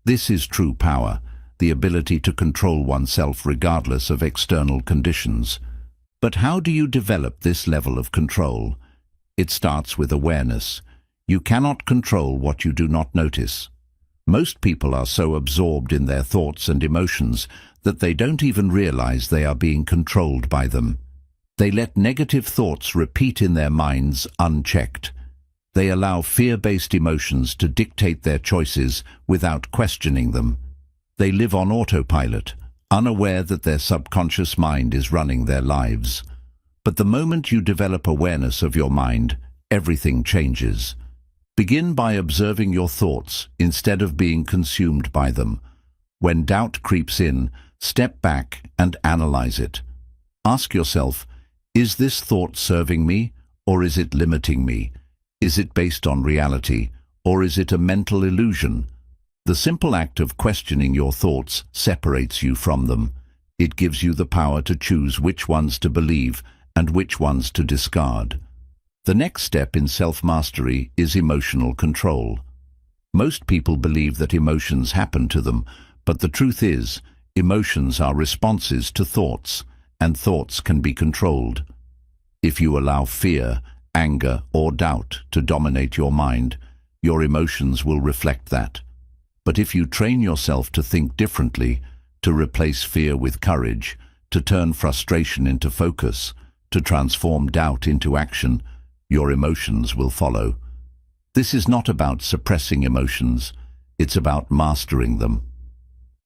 This is true power, the ability to control oneself regardless of external conditions. But how do you develop this level of control? It starts with awareness. You cannot control what you do not notice. Most people are so absorbed in their thoughts and emotions that they don't even realize they are being controlled by them. They let negative thoughts repeat in their minds unchecked. They allow fear-based emotions to dictate their choices without questioning them. They live on autopilot, unaware that their subconscious mind is running their lives. But the moment you develop awareness of your mind, everything changes. Begin by observing your thoughts instead of being consumed by them. When doubt creeps in, step back and analyze it. Ask yourself, is this thought serving me, or is it limiting me? Is it based on reality, or is it a mental illusion? The simple act of questioning your thoughts separates you from them. It gives you the power to choose which ones to believe and which ones to discard. The next step in self-mastery is emotional control. Most people believe that emotions happen to them, but the truth is, emotions are responses to thoughts, and thoughts can be controlled. If you allow fear, anger, or doubt to dominate your mind, your emotions will reflect that. But if you train yourself to think differently, to replace fear with courage, to turn frustration into focus, to transform doubt into action, your emotions will follow. This is not about suppressing emotions, it's about mastering them.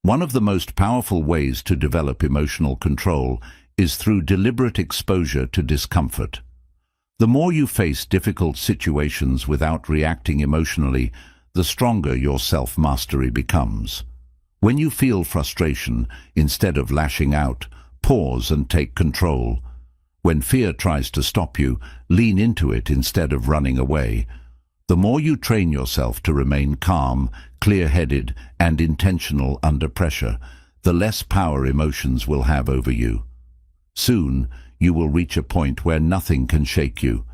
One of the most powerful ways to develop emotional control is through deliberate exposure to discomfort. The more you face difficult situations without reacting emotionally, the stronger your self-mastery becomes. When you feel frustration, instead of lashing out, pause and take control. When fear tries to stop you, lean into it instead of running away. The more you train yourself to remain calm, clear-headed, and intentional under pressure, the less power emotions will have over you. Soon, you will reach a point where nothing can shake you,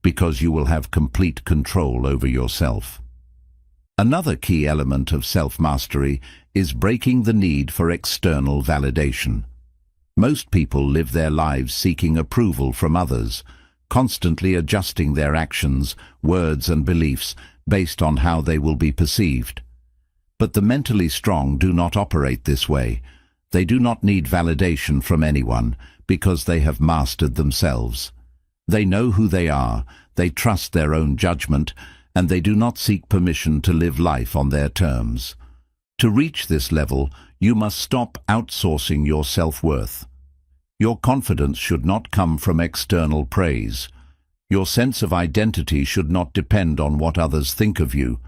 because you will have complete control over yourself. Another key element of self-mastery is breaking the need for external validation. Most people live their lives seeking approval from others, constantly adjusting their actions, words, and beliefs based on how they will be perceived. But the mentally strong do not operate this way. They do not need validation from anyone because they have mastered themselves. They know who they are, they trust their own judgment, and they do not seek permission to live life on their terms. To reach this level, you must stop outsourcing your self-worth. Your confidence should not come from external praise. Your sense of identity should not depend on what others think of you.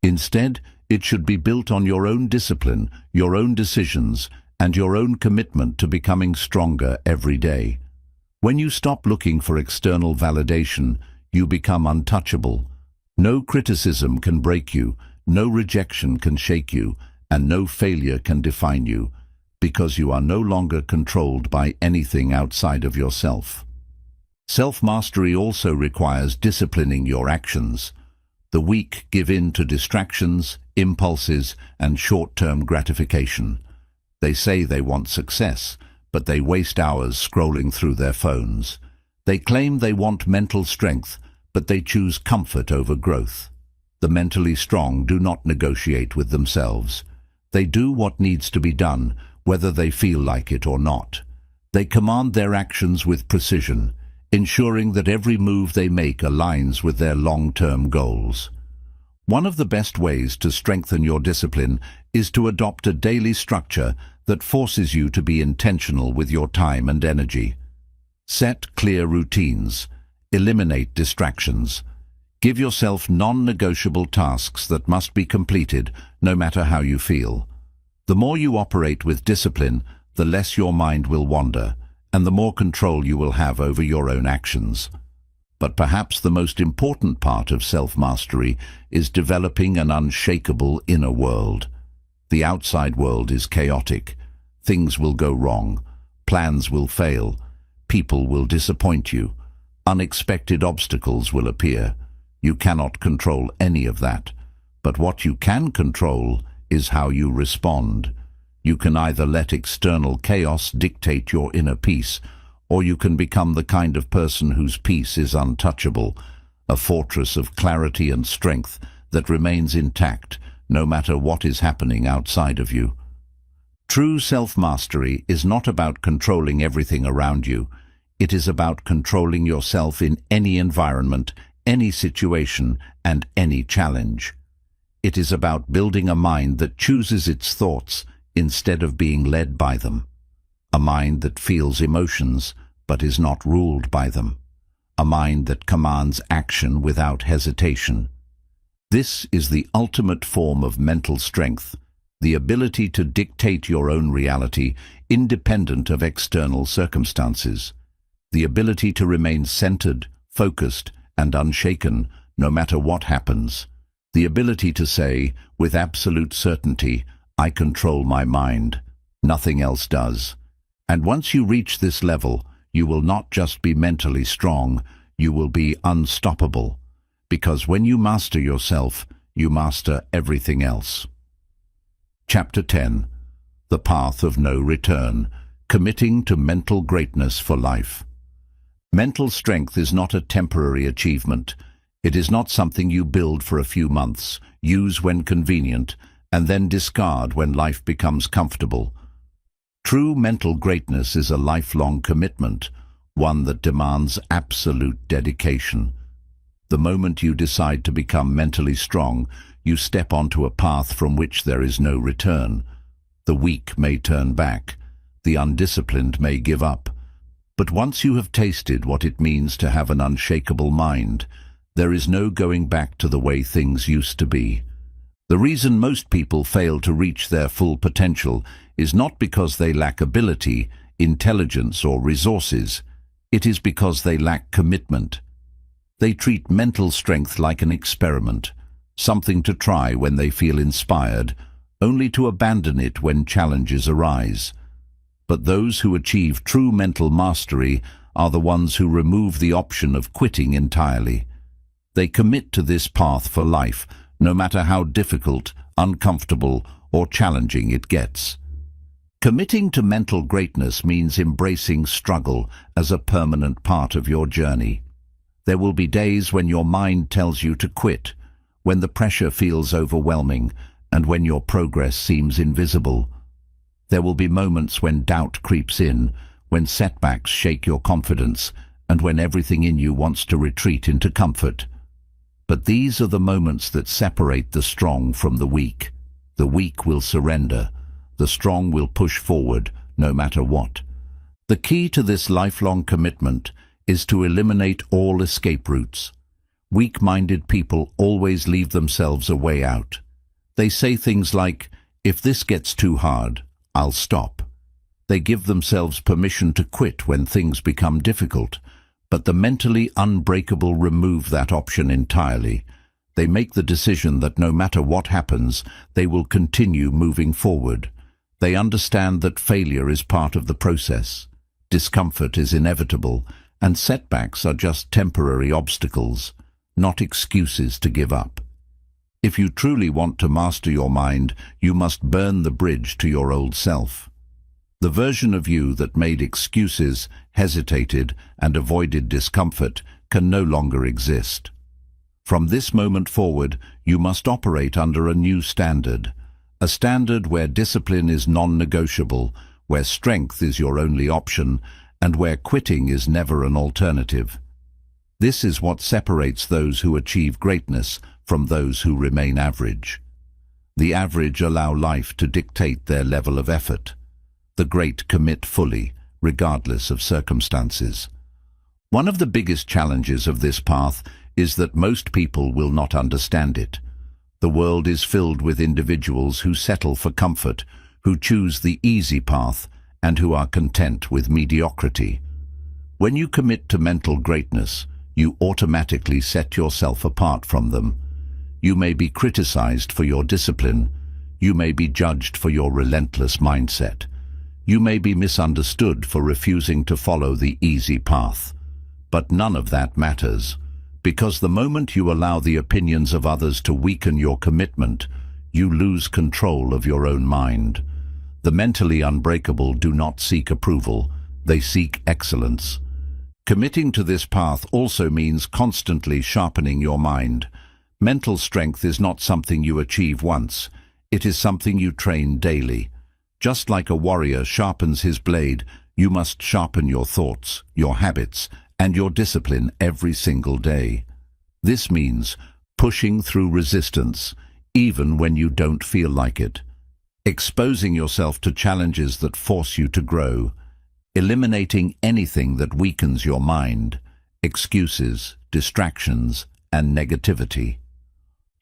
Instead, it should be built on your own discipline, your own decisions, and your own commitment to becoming stronger every day. When you stop looking for external validation, you become untouchable. No criticism can break you, no rejection can shake you, and no failure can define you, because you are no longer controlled by anything outside of yourself. Self-mastery also requires disciplining your actions. The weak give in to distractions, impulses, and short-term gratification. They say they want success, but they waste hours scrolling through their phones. They claim they want mental strength, but they choose comfort over growth. The mentally strong do not negotiate with themselves. They do what needs to be done, whether they feel like it or not. They command their actions with precision, ensuring that every move they make aligns with their long-term goals. One of the best ways to strengthen your discipline is to adopt a daily structure that forces you to be intentional with your time and energy. Set clear routines. Eliminate distractions. Give yourself non-negotiable tasks that must be completed, no matter how you feel. The more you operate with discipline, the less your mind will wander, and the more control you will have over your own actions. But perhaps the most important part of self-mastery is developing an unshakable inner world. The outside world is chaotic. Things will go wrong. Plans will fail. People will disappoint you. Unexpected obstacles will appear. You cannot control any of that. But what you can control is how you respond. You can either let external chaos dictate your inner peace, or you can become the kind of person whose peace is untouchable, a fortress of clarity and strength that remains intact no matter what is happening outside of you. True self-mastery is not about controlling everything around you. It is about controlling yourself in any environment, any situation, and any challenge. It is about building a mind that chooses its thoughts instead of being led by them. A mind that feels emotions but is not ruled by them. A mind that commands action without hesitation. This is the ultimate form of mental strength, the ability to dictate your own reality independent of external circumstances. The ability to remain centered, focused, and unshaken no matter what happens. The ability to say, with absolute certainty, I control my mind. Nothing else does. And once you reach this level, you will not just be mentally strong, you will be unstoppable. Because when you master yourself, you master everything else. Chapter 10. The Path of No Return. Committing to Mental Greatness for Life. Mental strength is not a temporary achievement. It is not something you build for a few months, use when convenient, and then discard when life becomes comfortable. True mental greatness is a lifelong commitment, one that demands absolute dedication. The moment you decide to become mentally strong, you step onto a path from which there is no return. The weak may turn back, the undisciplined may give up, But once you have tasted what it means to have an unshakable mind, there is no going back to the way things used to be. The reason most people fail to reach their full potential is not because they lack ability, intelligence, or resources. It is because they lack commitment. They treat mental strength like an experiment, something to try when they feel inspired, only to abandon it when challenges arise. But those who achieve true mental mastery are the ones who remove the option of quitting entirely. They commit to this path for life, no matter how difficult, uncomfortable, or challenging it gets. Committing to mental greatness means embracing struggle as a permanent part of your journey. There will be days when your mind tells you to quit, when the pressure feels overwhelming, and when your progress seems invisible. There will be moments when doubt creeps in, when setbacks shake your confidence, and when everything in you wants to retreat into comfort. But these are the moments that separate the strong from the weak. The weak will surrender. The strong will push forward, no matter what. The key to this lifelong commitment is to eliminate all escape routes. Weak-minded people always leave themselves a way out. They say things like, "If this gets too hard, I'll stop." They give themselves permission to quit when things become difficult, but the mentally unbreakable remove that option entirely. They make the decision that no matter what happens, they will continue moving forward. They understand that failure is part of the process. Discomfort is inevitable, and setbacks are just temporary obstacles, not excuses to give up. If you truly want to master your mind, you must burn the bridge to your old self. The version of you that made excuses, hesitated, and avoided discomfort can no longer exist. From this moment forward, you must operate under a new standard, a standard where discipline is non-negotiable, where strength is your only option, and where quitting is never an alternative. This is what separates those who achieve greatness from those who remain average. The average allow life to dictate their level of effort. The great commit fully, regardless of circumstances. One of the biggest challenges of this path is that most people will not understand it. The world is filled with individuals who settle for comfort, who choose the easy path, and who are content with mediocrity. When you commit to mental greatness, you automatically set yourself apart from them. You may be criticized for your discipline. You may be judged for your relentless mindset. You may be misunderstood for refusing to follow the easy path. But none of that matters, because the moment you allow the opinions of others to weaken your commitment, you lose control of your own mind. The mentally unbreakable do not seek approval, they seek excellence. Committing to this path also means constantly sharpening your mind. Mental strength is not something you achieve once, it is something you train daily. Just like a warrior sharpens his blade, you must sharpen your thoughts, your habits, and your discipline every single day. This means pushing through resistance, even when you don't feel like it. Exposing yourself to challenges that force you to grow. Eliminating anything that weakens your mind, excuses, distractions, and negativity.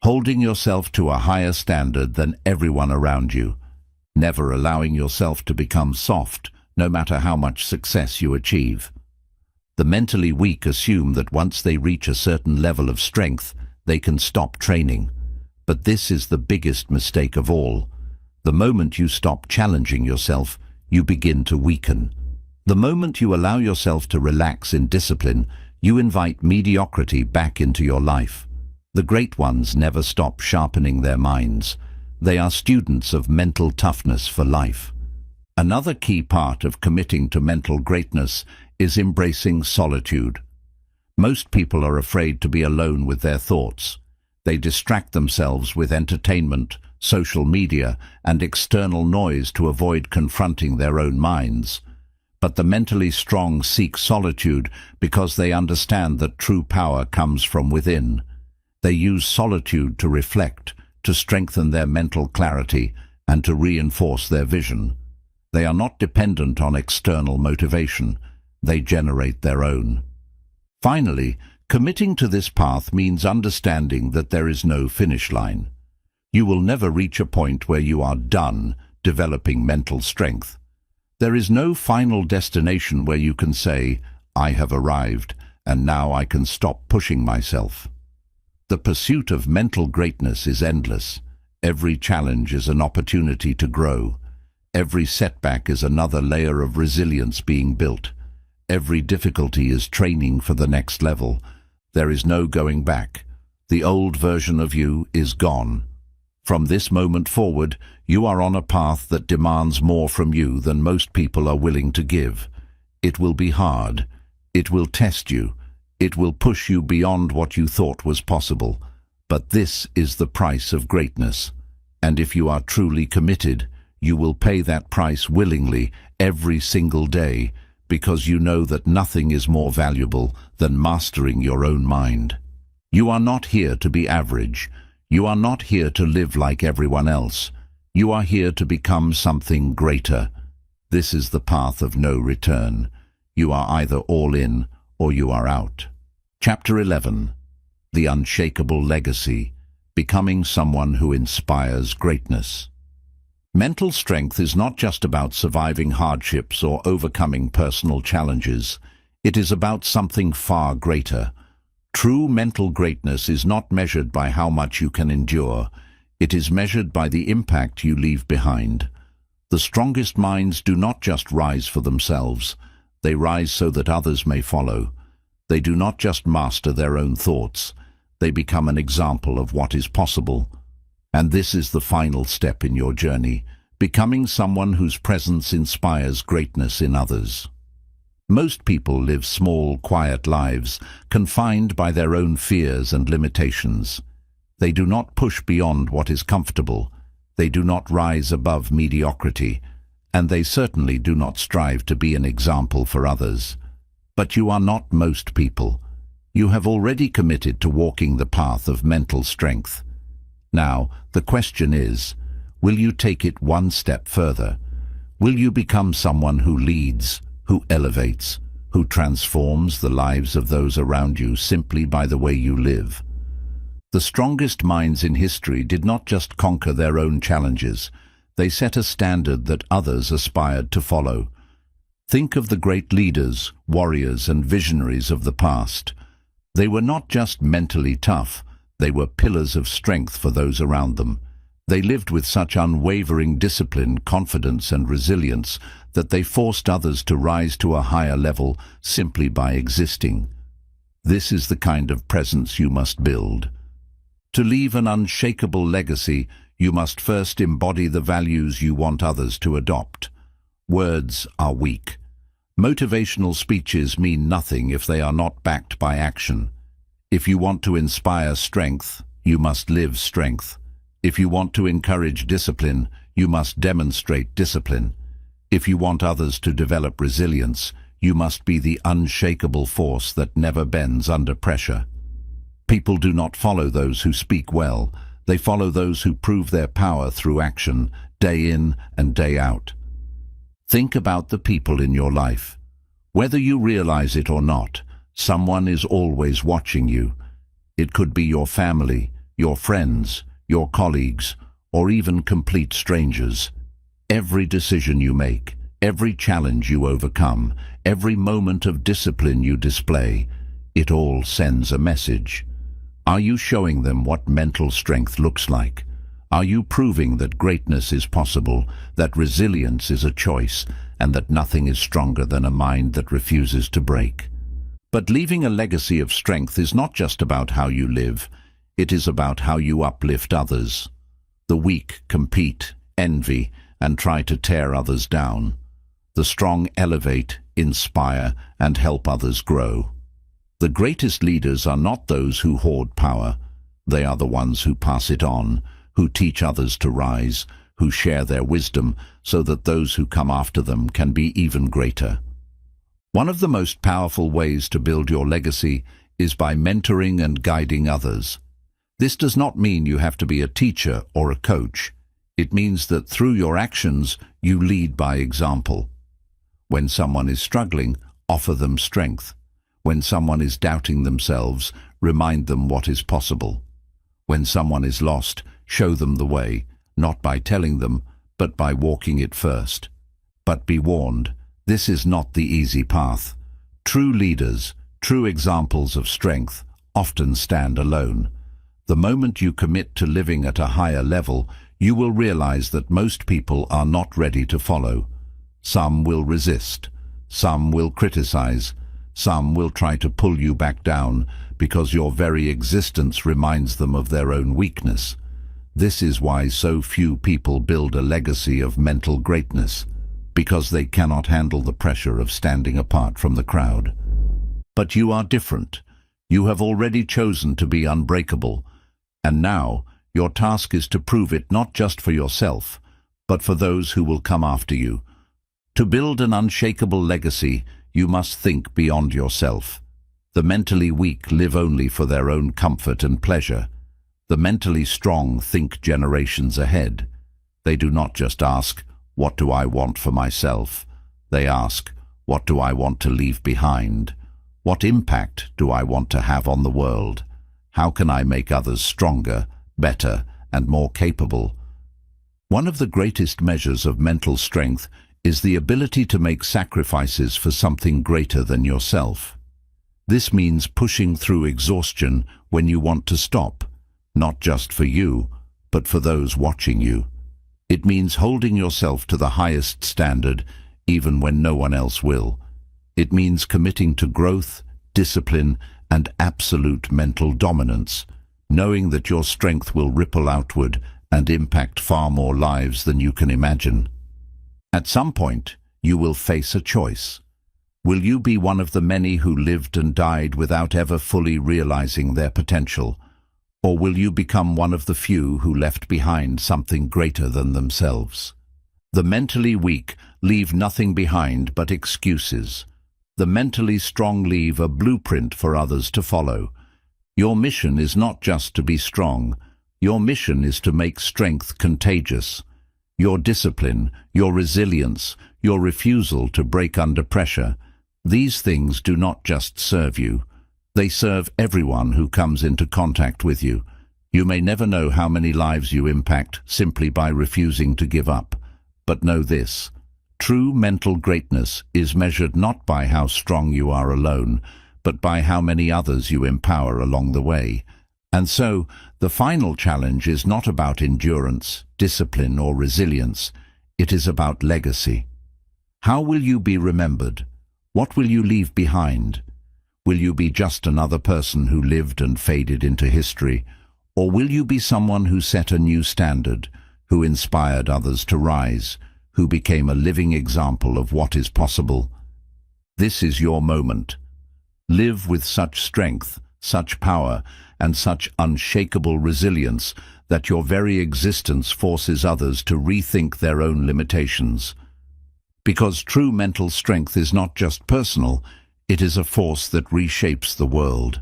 Holding yourself to a higher standard than everyone around you. Never allowing yourself to become soft, no matter how much success you achieve. The mentally weak assume that once they reach a certain level of strength, they can stop training. But this is the biggest mistake of all. The moment you stop challenging yourself, you begin to weaken. The moment you allow yourself to relax in discipline, you invite mediocrity back into your life. The great ones never stop sharpening their minds. They are students of mental toughness for life. Another key part of committing to mental greatness is embracing solitude. Most people are afraid to be alone with their thoughts. They distract themselves with entertainment, social media, and external noise to avoid confronting their own minds. But the mentally strong seek solitude because they understand that true power comes from within. They use solitude to reflect, to strengthen their mental clarity, and to reinforce their vision. They are not dependent on external motivation. they generate their own. Finally, committing to this path means understanding that there is no finish line. You will never reach a point where you are done developing mental strength. There is no final destination where you can say, "I have arrived, and now I can stop pushing myself." The pursuit of mental greatness is endless. Every challenge is an opportunity to grow. Every setback is another layer of resilience being built. Every difficulty is training for the next level. There is no going back. The old version of you is gone. From this moment forward, you are on a path that demands more from you than most people are willing to give. It will be hard. It will test you. It will push you beyond what you thought was possible. But this is the price of greatness. And if you are truly committed, you will pay that price willingly every single day, because you know that nothing is more valuable than mastering your own mind. You are not here to be average. You are not here to live like everyone else. You are here to become something greater. This is the path of no return. You are either all in or you are out. Chapter 11. The Unshakable Legacy. Becoming someone who inspires greatness. Mental strength is not just about surviving hardships or overcoming personal challenges. It is about something far greater. True mental greatness is not measured by how much you can endure. It is measured by the impact you leave behind. The strongest minds do not just rise for themselves. They rise so that others may follow. They do not just master their own thoughts. They become an example of what is possible. And this is the final step in your journey, becoming someone whose presence inspires greatness in others. Most people live small, quiet lives, confined by their own fears and limitations. They do not push beyond what is comfortable. They do not rise above mediocrity, and they certainly do not strive to be an example for others. But you are not most people. You have already committed to walking the path of mental strength. Now, the question is, will you take it one step further? Will you become someone who leads, who elevates, who transforms the lives of those around you simply by the way you live? The strongest minds in history did not just conquer their own challenges. They set a standard that others aspired to follow. Think of the great leaders, warriors, and visionaries of the past. They were not just mentally tough. They were pillars of strength for those around them. They lived with such unwavering discipline, confidence, and resilience that they forced others to rise to a higher level simply by existing. This is the kind of presence you must build. To leave an unshakable legacy, you must first embody the values you want others to adopt. Words are weak. Motivational speeches mean nothing if they are not backed by action. If you want to inspire strength, you must live strength. If you want to encourage discipline, you must demonstrate discipline. If you want others to develop resilience, you must be the unshakable force that never bends under pressure. People do not follow those who speak well. They follow those who prove their power through action, day in and day out. Think about the people in your life. Whether you realize it or not, someone is always watching you. It could be your family, your friends, your colleagues, or even complete strangers. Every decision you make, every challenge you overcome, every moment of discipline you display, it all sends a message. Are you showing them what mental strength looks like? Are you proving that greatness is possible, that resilience is a choice, and that nothing is stronger than a mind that refuses to break? But leaving a legacy of strength is not just about how you live. It is about how you uplift others. The weak compete, envy, and try to tear others down. The strong elevate, inspire, and help others grow. The greatest leaders are not those who hoard power. They are the ones who pass it on, who teach others to rise, who share their wisdom so that those who come after them can be even greater. One of the most powerful ways to build your legacy is by mentoring and guiding others. This does not mean you have to be a teacher or a coach. It means that through your actions, you lead by example. When someone is struggling, offer them strength. When someone is doubting themselves, remind them what is possible. When someone is lost, show them the way, not by telling them, but by walking it first. But be warned, this is not the easy path. True leaders, true examples of strength, often stand alone. The moment you commit to living at a higher level, you will realize that most people are not ready to follow. Some will resist. Some will criticize. Some will try to pull you back down because your very existence reminds them of their own weakness. This is why so few people build a legacy of mental greatness, because they cannot handle the pressure of standing apart from the crowd. But you are different. You have already chosen to be unbreakable, and now your task is to prove it not just for yourself, but for those who will come after you. To build an unshakable legacy, you must think beyond yourself. The mentally weak live only for their own comfort and pleasure. The mentally strong think generations ahead. They do not just ask, "What do I want for myself?" They ask, "What do I want to leave behind? What impact do I want to have on the world? How can I make others stronger, better, and more capable?" One of the greatest measures of mental strength is the ability to make sacrifices for something greater than yourself. This means pushing through exhaustion when you want to stop, not just for you, but for those watching you. It means holding yourself to the highest standard, even when no one else will. It means committing to growth, discipline, and absolute mental dominance, knowing that your strength will ripple outward and impact far more lives than you can imagine. At some point, you will face a choice. Will you be one of the many who lived and died without ever fully realizing their potential? Or will you become one of the few who left behind something greater than themselves? The mentally weak leave nothing behind but excuses. The mentally strong leave a blueprint for others to follow. Your mission is not just to be strong. Your mission is to make strength contagious. Your discipline, your resilience, your refusal to break under pressure, these things do not just serve you. They serve everyone who comes into contact with you. You may never know how many lives you impact simply by refusing to give up. But know this: true mental greatness is measured not by how strong you are alone, but by how many others you empower along the way. And so, the final challenge is not about endurance, discipline, or resilience. It is about legacy. How will you be remembered? What will you leave behind? Will you be just another person who lived and faded into history? Or will you be someone who set a new standard, who inspired others to rise, who became a living example of what is possible? This is your moment. Live with such strength, such power, and such unshakable resilience that your very existence forces others to rethink their own limitations. Because true mental strength is not just personal, it is a force that reshapes the world.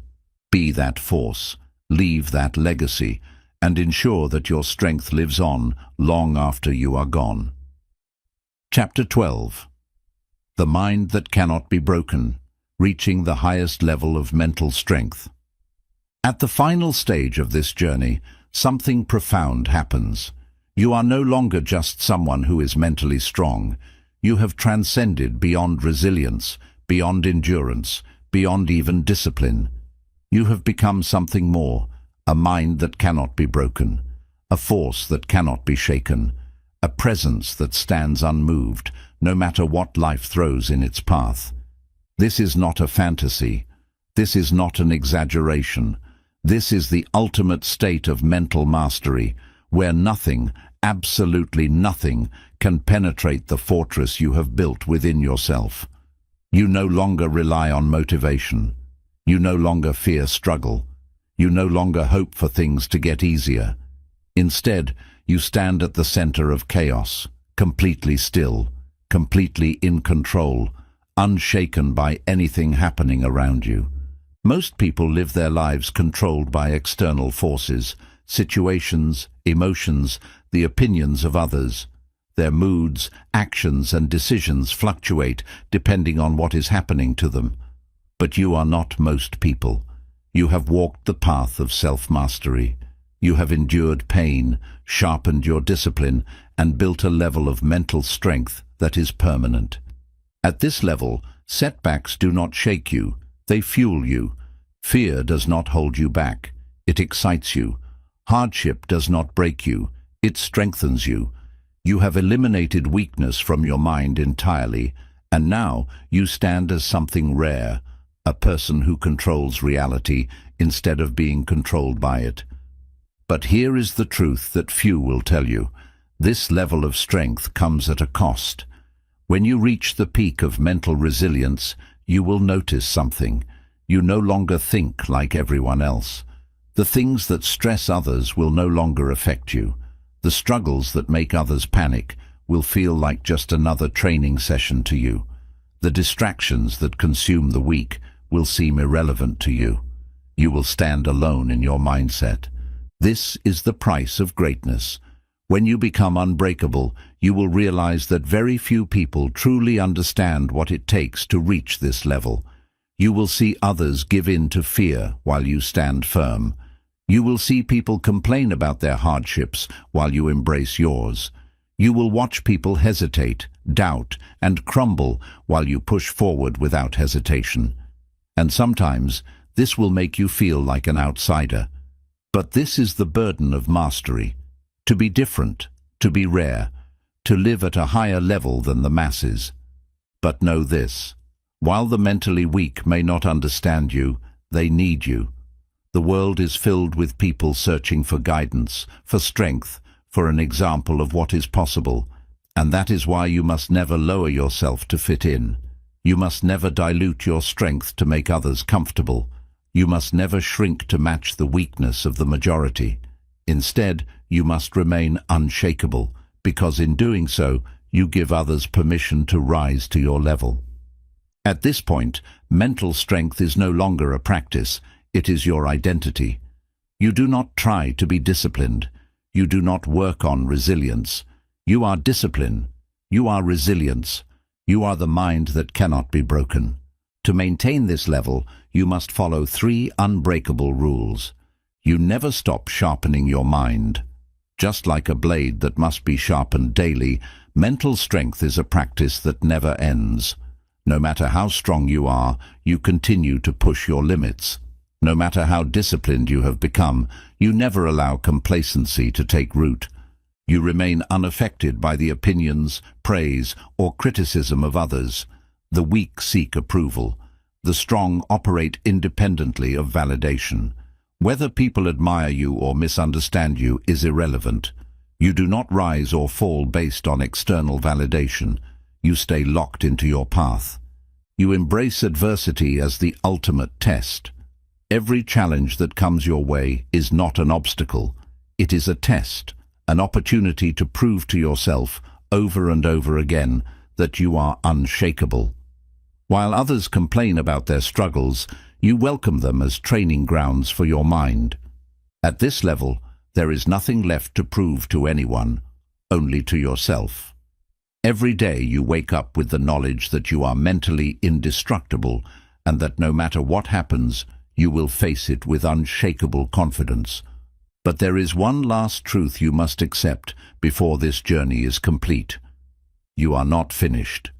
Be that force, leave that legacy, and ensure that your strength lives on long after you are gone. Chapter 12. The Mind That Cannot Be Broken, Reaching the Highest Level of Mental Strength. At the final stage of this journey, something profound happens. You are no longer just someone who is mentally strong. You have transcended beyond resilience, beyond endurance, beyond even discipline. You have become something more, a mind that cannot be broken, a force that cannot be shaken, a presence that stands unmoved, no matter what life throws in its path. This is not a fantasy. This is not an exaggeration. This is the ultimate state of mental mastery, where nothing, absolutely nothing, can penetrate the fortress you have built within yourself. You no longer rely on motivation. You no longer fear struggle. You no longer hope for things to get easier. Instead, you stand at the center of chaos, completely still, completely in control, unshaken by anything happening around you. Most people live their lives controlled by external forces, situations, emotions, the opinions of others. Their moods, actions, and decisions fluctuate depending on what is happening to them. But you are not most people. You have walked the path of self-mastery. You have endured pain, sharpened your discipline, and built a level of mental strength that is permanent. At this level, setbacks do not shake you, they fuel you. Fear does not hold you back, it excites you. Hardship does not break you, it strengthens you. You have eliminated weakness from your mind entirely, and now you stand as something rare, a person who controls reality instead of being controlled by it. But here is the truth that few will tell you. This level of strength comes at a cost. When you reach the peak of mental resilience, you will notice something. You no longer think like everyone else. The things that stress others will no longer affect you. The struggles that make others panic will feel like just another training session to you. The distractions that consume the weak will seem irrelevant to you. You will stand alone in your mindset. This is the price of greatness. When you become unbreakable, you will realize that very few people truly understand what it takes to reach this level. You will see others give in to fear while you stand firm. You will see people complain about their hardships while you embrace yours. You will watch people hesitate, doubt, and crumble while you push forward without hesitation. And sometimes, this will make you feel like an outsider. But this is the burden of mastery. To be different, to be rare, to live at a higher level than the masses. But know this, while the mentally weak may not understand you, they need you. The world is filled with people searching for guidance, for strength, for an example of what is possible, and that is why you must never lower yourself to fit in. You must never dilute your strength to make others comfortable. You must never shrink to match the weakness of the majority. Instead, you must remain unshakable, because in doing so, you give others permission to rise to your level. At this point, mental strength is no longer a practice, it is your identity. You do not try to be disciplined. You do not work on resilience. You are discipline. You are resilience. You are the mind that cannot be broken. To maintain this level, you must follow 3 unbreakable rules. You never stop sharpening your mind. Just like a blade that must be sharpened daily, mental strength is a practice that never ends. No matter how strong you are, you continue to push your limits. No matter how disciplined you have become, you never allow complacency to take root. You remain unaffected by the opinions, praise, or criticism of others. The weak seek approval. The strong operate independently of validation. Whether people admire you or misunderstand you is irrelevant. You do not rise or fall based on external validation. You stay locked into your path. You embrace adversity as the ultimate test. Every challenge that comes your way is not an obstacle. It is a test, an opportunity to prove to yourself over and over again that you are unshakable. While others complain about their struggles, you welcome them as training grounds for your mind. At this level, there is nothing left to prove to anyone, only to yourself. Every day you wake up with the knowledge that you are mentally indestructible and that no matter what happens, you will face it with unshakable confidence. But there is one last truth you must accept before this journey is complete. You are not finished.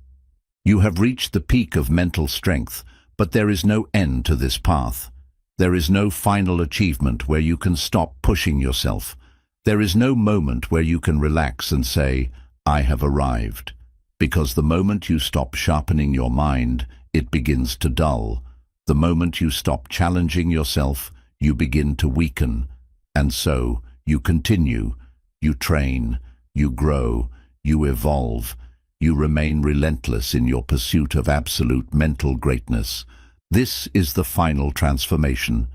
You have reached the peak of mental strength, but there is no end to this path. There is no final achievement where you can stop pushing yourself. There is no moment where you can relax and say, I have arrived. Because the moment you stop sharpening your mind, it begins to dull. The moment you stop challenging yourself, you begin to weaken. And so, you continue, you train, you grow, you evolve, you remain relentless in your pursuit of absolute mental greatness. This is the final transformation.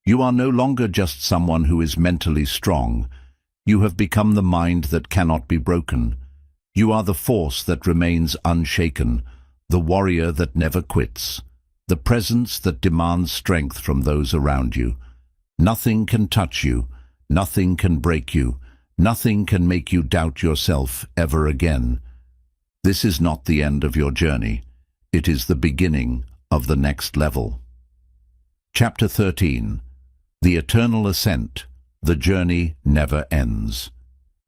You are no longer just someone who is mentally strong. You have become the mind that cannot be broken. You are the force that remains unshaken, the warrior that never quits. The presence that demands strength from those around you. Nothing can touch you, nothing can break you, Nothing can make you doubt yourself ever again. This is not the end of your journey. It is the beginning of the next level. Chapter 13. The Eternal Ascent. The journey never ends.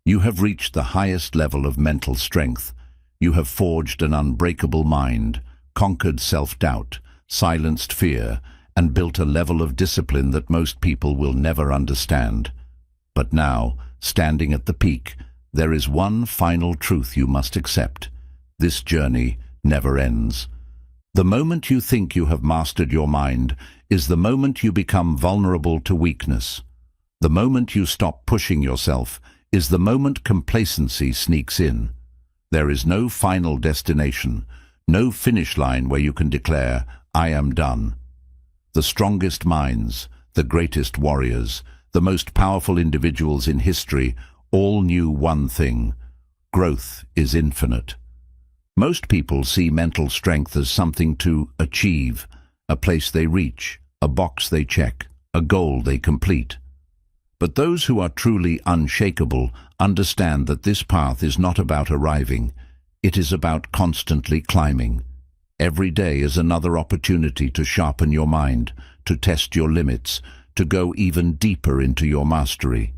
You have reached the highest level of mental strength. You have forged an unbreakable mind, conquered self-doubt, silenced fear, and built a level of discipline that most people will never understand. But now, standing at the peak, there is one final truth you must accept. This journey never ends. The moment you think you have mastered your mind is the moment you become vulnerable to weakness. The moment you stop pushing yourself is the moment complacency sneaks in. There is no final destination, no finish line where you can declare, "I am done." The strongest minds, the greatest warriors, the most powerful individuals in history all knew one thing: growth is infinite. Most people see mental strength as something to achieve, a place they reach, a box they check, a goal they complete. But those who are truly unshakable understand that this path is not about arriving, it is about constantly climbing. Every day is another opportunity to sharpen your mind, to test your limits, to go even deeper into your mastery.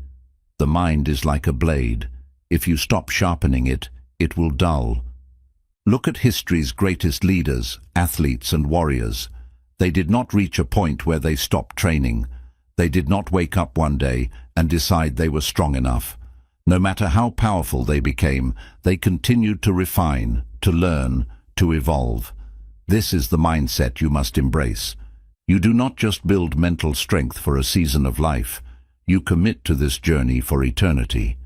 The mind is like a blade. If you stop sharpening it, it will dull. Look at history's greatest leaders, athletes and warriors. They did not reach a point where they stopped training. They did not wake up one day and decide they were strong enough. No matter how powerful they became, they continued to refine, to learn, to evolve. This is the mindset you must embrace. You do not just build mental strength for a season of life. You commit to this journey for eternity.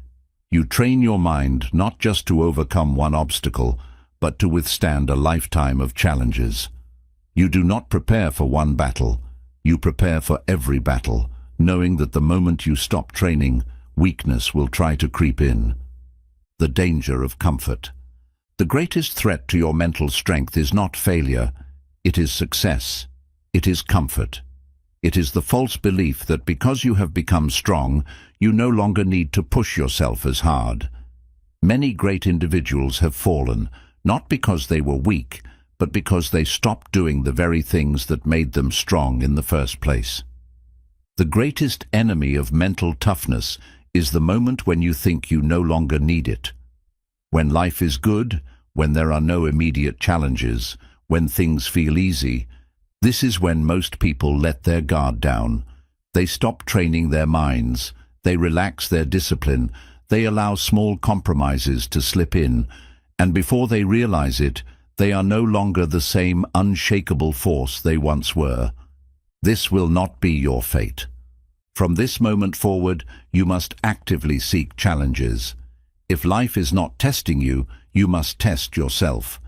You train your mind not just to overcome one obstacle, but to withstand a lifetime of challenges. You do not prepare for one battle. You prepare for every battle, knowing that the moment you stop training, weakness will try to creep in. The danger of comfort. The greatest threat to your mental strength is not failure, it is success. It is comfort. It is the false belief that because you have become strong, you no longer need to push yourself as hard. Many great individuals have fallen, not because they were weak, but because they stopped doing the very things that made them strong in the first place. The greatest enemy of mental toughness is the moment when you think you no longer need it. When life is good, when there are no immediate challenges, when things feel easy, this is when most people let their guard down. They stop training their minds, they relax their discipline, they allow small compromises to slip in, and before they realize it, they are no longer the same unshakable force they once were. This will not be your fate. From this moment forward, you must actively seek challenges. If life is not testing you, you must test yourself.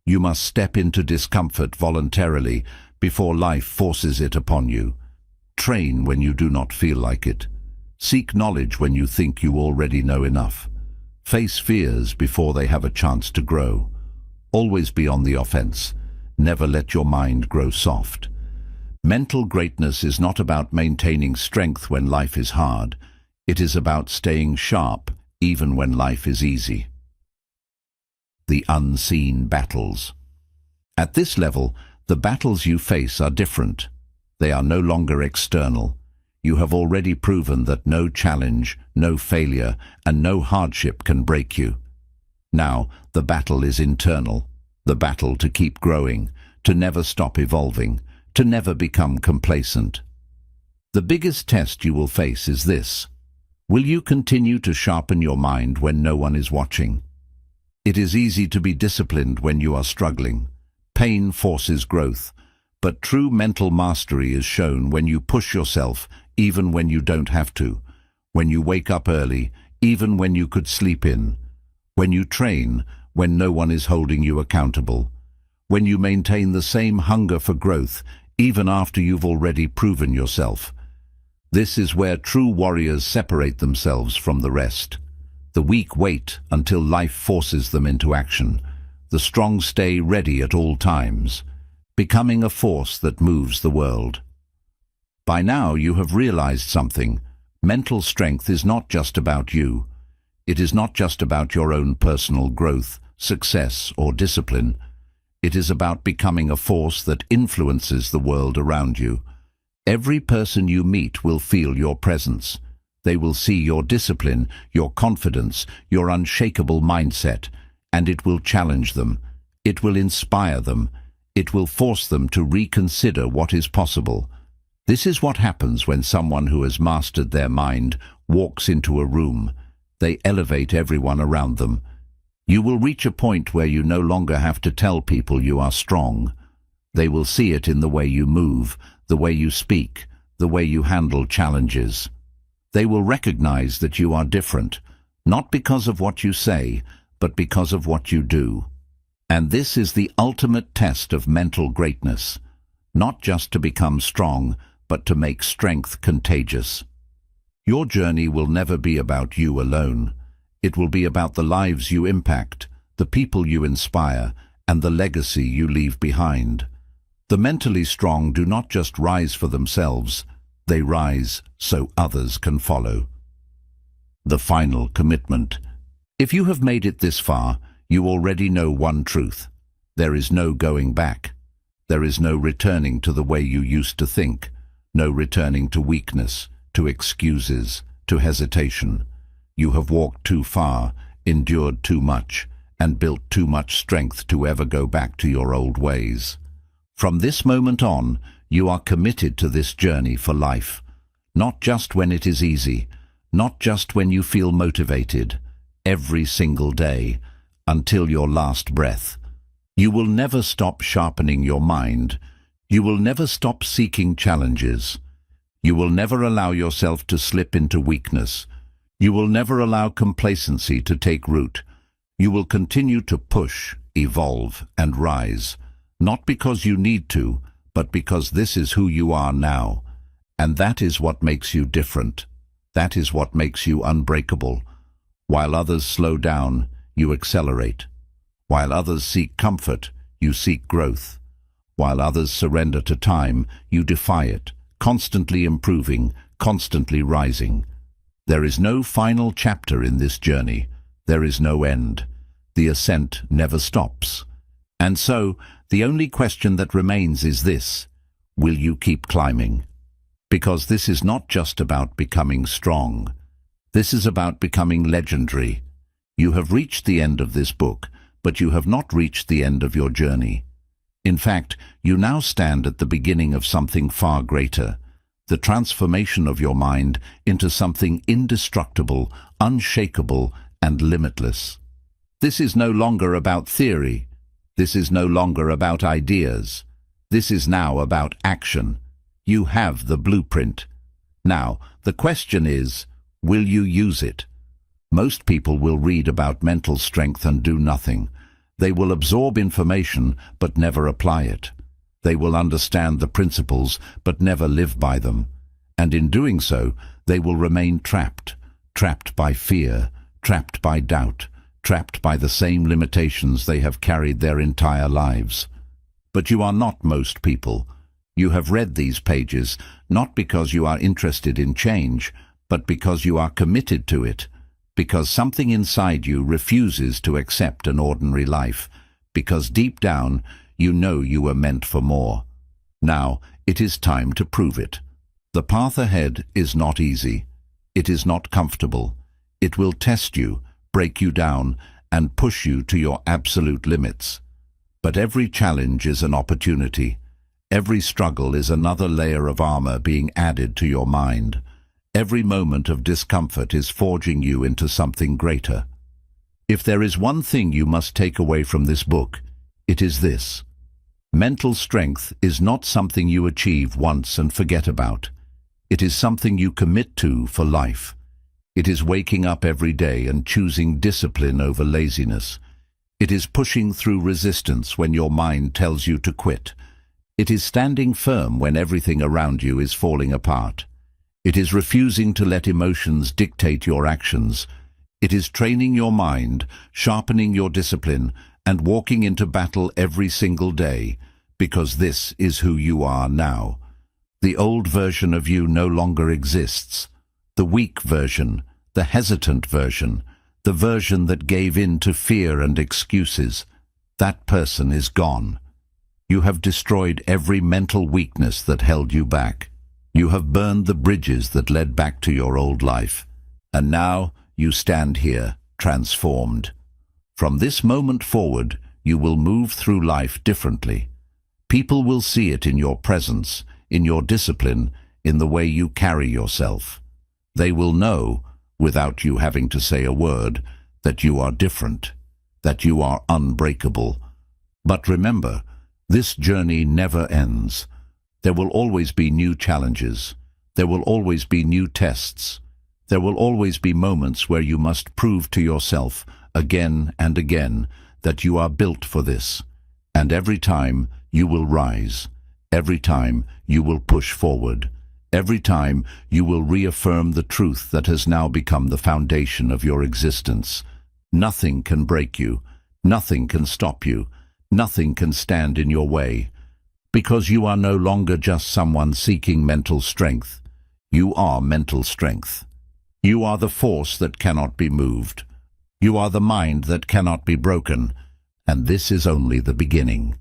You must step into discomfort voluntarily before life forces it upon you. Train when you do not feel like it. Seek knowledge when you think you already know enough. Face fears before they have a chance to grow. Always be on the offense. Never let your mind grow soft. Mental greatness is not about maintaining strength when life is hard. It is about staying sharp even when life is easy. The unseen battles. At this level, the battles you face are different. They are no longer external. You have already proven that no challenge, no failure, and no hardship can break you. Now, the battle is internal. The battle to keep growing, to never stop evolving, to never become complacent. The biggest test you will face is this. Will you continue to sharpen your mind when no one is watching? It is easy to be disciplined when you are struggling. Pain forces growth, but true mental mastery is shown when you push yourself even when you don't have to, when you wake up early, even when you could sleep in, when you train, when no one is holding you accountable, when you maintain the same hunger for growth even after you've already proven yourself. This is where true warriors separate themselves from the rest. The weak wait until life forces them into action. The strong stay ready at all times, becoming a force that moves the world. By now you have realized something. Mental strength is not just about you. It is not just about your own personal growth, success, or discipline. It is about becoming a force that influences the world around you. Every person you meet will feel your presence. They will see your discipline, your confidence, your unshakable mindset, and it will challenge them. It will inspire them. It will force them to reconsider what is possible. This is what happens when someone who has mastered their mind walks into a room. They elevate everyone around them. You will reach a point where you no longer have to tell people you are strong. They will see it in the way you move, the way you speak, the way you handle challenges. They will recognize that you are different, not because of what you say, but because of what you do. And this is the ultimate test of mental greatness, not just to become strong, but to make strength contagious. Your journey will never be about you alone. It will be about the lives you impact, the people you inspire, and the legacy you leave behind. The mentally strong do not just rise for themselves, they rise so others can follow. The final commitment. If you have made it this far, you already know one truth. There is no going back. There is no returning to the way you used to think, no returning to weakness, to excuses, to hesitation. You have walked too far, endured too much, and built too much strength to ever go back to your old ways. From this moment on, you are committed to this journey for life, not just when it is easy, not just when you feel motivated, every single day, until your last breath. You will never stop sharpening your mind. You will never stop seeking challenges. You will never allow yourself to slip into weakness. You will never allow complacency to take root. You will continue to push, evolve, and rise, not because you need to, but because this is who you are now. And that is what makes you different. That is what makes you unbreakable. While others slow down, you accelerate. While others seek comfort, you seek growth. While others surrender to time, you defy it, constantly improving, constantly rising. There is no final chapter in this journey. There is no end. The ascent never stops. And so, the only question that remains is this: will you keep climbing? Because this is not just about becoming strong. This is about becoming legendary. You have reached the end of this book, but you have not reached the end of your journey. In fact, you now stand at the beginning of something far greater, the transformation of your mind into something indestructible, unshakable, and limitless. This is no longer about theory. This is no longer about ideas. This is now about action. You have the blueprint. Now, the question is, will you use it? Most people will read about mental strength and do nothing. They will absorb information but never apply it. They will understand the principles but never live by them. And in doing so, they will remain trapped by fear, trapped by doubt, trapped by the same limitations they have carried their entire lives. But you are not most people. You have read these pages not because you are interested in change, but because you are committed to it, because something inside you refuses to accept an ordinary life, because deep down you know you were meant for more. Now it is time to prove it. The path ahead is not easy. It is not comfortable. It will test you, break you down, and push you to your absolute limits. But every challenge is an opportunity. Every struggle is another layer of armor being added to your mind. Every moment of discomfort is forging you into something greater. If there is one thing you must take away from this book, it is this: mental strength is not something you achieve once and forget about. It is something you commit to for life. It is waking up every day and choosing discipline over laziness. It is pushing through resistance when your mind tells you to quit. It is standing firm when everything around you is falling apart. It is refusing to let emotions dictate your actions. It is training your mind, sharpening your discipline, and walking into battle every single day, because this is who you are now. The old version of you no longer exists. The weak version, the hesitant version, the version that gave in to fear and excuses, that person is gone. You have destroyed every mental weakness that held you back. You have burned the bridges that led back to your old life. And now you stand here, transformed. From this moment forward, you will move through life differently. People will see it in your presence, in your discipline, in the way you carry yourself. They will know, without you having to say a word, that you are different, that you are unbreakable. But remember, this journey never ends. There will always be new challenges. There will always be new tests. There will always be moments where you must prove to yourself, again and again, that you are built for this. And every time you will rise. Every time you will push forward. Every time you will reaffirm the truth that has now become the foundation of your existence. Nothing can break you. Nothing can stop you. Nothing can stand in your way. Because you are no longer just someone seeking mental strength. You are mental strength. You are the force that cannot be moved. You are the mind that cannot be broken. And this is only the beginning.